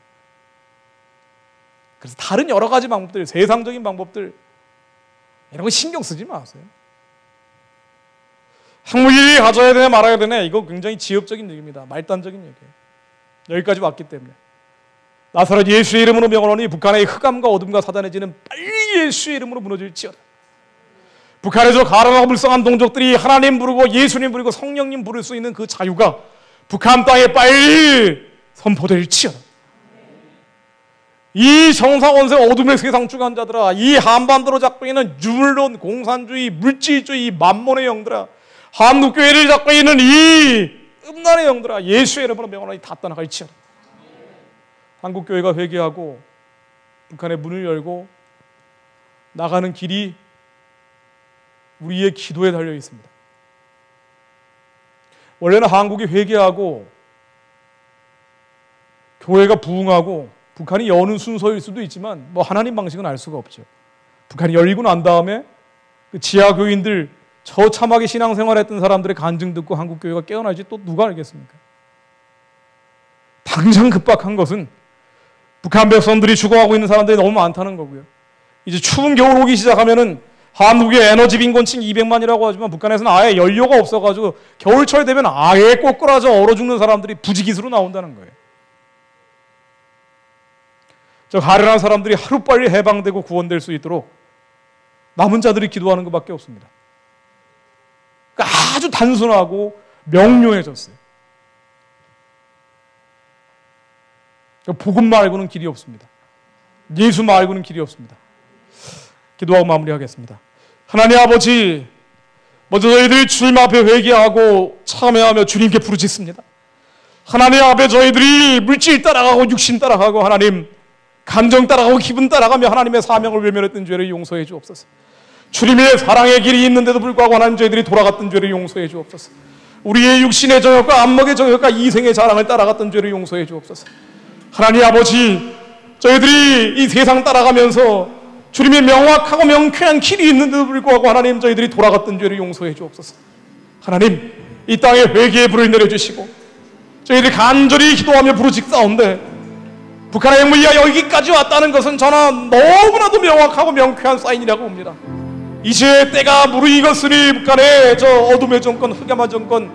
그래서 다른 여러 가지 방법들, 세상적인 방법들 이런 거 신경 쓰지 마세요. 핵무기 가져야 되네 말아야 되네, 이거 굉장히 지엽적인 얘기입니다. 말단적인 얘기예요. 여기까지 왔기 때문에 나사렛 예수의 이름으로 명하노니 북한의 흑암과 어둠과 사단의 진은 빨리 예수의 이름으로 무너질지어다. 북한에서 가련하고 불쌍한 동족들이 하나님 부르고 예수님 부르고 성령님 부를 수 있는 그 자유가 북한 땅에 빨리 선포될지어다. 이 정상원세 어둠의 세상 주관자들아, 이 한반도로 잡고 있는 유물론, 공산주의, 물질주의, 만몬의 영들아, 한국교회를 잡고 있는 이 음란의 영들아, 예수의 이름으로 명하노니 다 떠나갈지어다. 한국교회가 회개하고 북한의 문을 열고 나가는 길이 우리의 기도에 달려 있습니다. 원래는 한국이 회개하고 교회가 부흥하고 북한이 여는 순서일 수도 있지만 뭐 하나님 방식은 알 수가 없죠. 북한이 열리고 난 다음에 그 지하 교인들, 처참하게 신앙생활했던 사람들의 간증 듣고 한국교회가 깨어날지 또 누가 알겠습니까? 당장 급박한 것은 북한 백성들이 죽어가고 있는 사람들이 너무 많다는 거고요. 이제 추운 겨울 오기 시작하면은 한국의 에너지 빈곤층 200만이라고 하지만 북한에서는 아예 연료가 없어가지고 겨울철 되면 아예 꼬꾸라져 얼어 죽는 사람들이 부지기수로 나온다는 거예요. 저 가련한 사람들이 하루빨리 해방되고 구원될 수 있도록 남은 자들이 기도하는 것밖에 없습니다. 그러니까 아주 단순하고 명료해졌어요. 복음 말고는 길이 없습니다. 예수 말고는 길이 없습니다. 기도하고 마무리하겠습니다. 하나님 아버지, 먼저 저희들이 주님 앞에 회개하고 참회하며 주님께 부르짖습니다. 하나님 앞에 저희들이 물질 따라가고 육신 따라가고 하나님 감정 따라가고 기분 따라가며 하나님의 사명을 외면했던 죄를 용서해 주옵소서. 주님의 사랑의 길이 있는데도 불구하고 하나님 저희들이 돌아갔던 죄를 용서해 주옵소서. 우리의 육신의 정욕과 안목의 정욕과 이생의 자랑을 따라갔던 죄를 용서해 주옵소서. 하나님 아버지, 저희들이 이 세상 따라가면서 주님의 명확하고 명쾌한 길이 있는데도 불구하고 하나님 저희들이 돌아갔던 죄를 용서해 주옵소서. 하나님, 이 땅에 회개의 불을 내려주시고 저희들이 간절히 기도하며 부르짖사온데 북한의 핵무기가 여기까지 왔다는 것은 저는 너무나도 명확하고 명쾌한 사인이라고 봅니다. 이제 때가 무르익었으니 북한의 저 어둠의 정권, 흑암한 정권,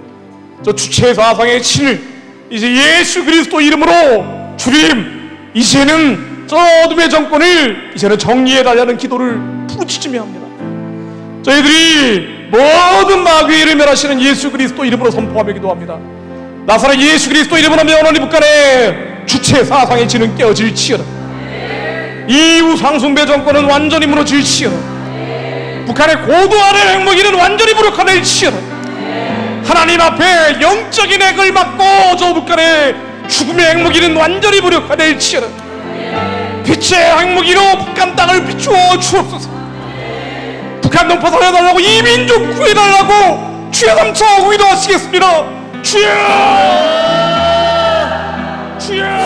저 주체 사상의 칠, 이제 예수 그리스도 이름으로 주님, 이제는 저 어둠의 정권을 이제는 정리해달라는 기도를 부르짖으며 합니다. 저희들이 모든 마귀를 멸하시는 예수 그리스도 이름으로 선포하며 기도합니다. 나사렛 예수 그리스도 이름으로 명하노니 북한의 주체 사상의 진은 깨어질지어다. 이 우상숭배 정권은 완전히 무너질지어다. 북한의 고도화된 핵무기는 완전히 무력화될지어다. 하나님 앞에 영적인 핵을 맞고 저 북한의 죽음의 핵무기는 완전히 무력화될지어다. 빛의 핵무기로 북한 땅을 비추어 주옵소서. 북한 동포 살려달라고, 이민족 구해달라고 주여 삼차하고 기도하시겠습니다. 주여! 주여!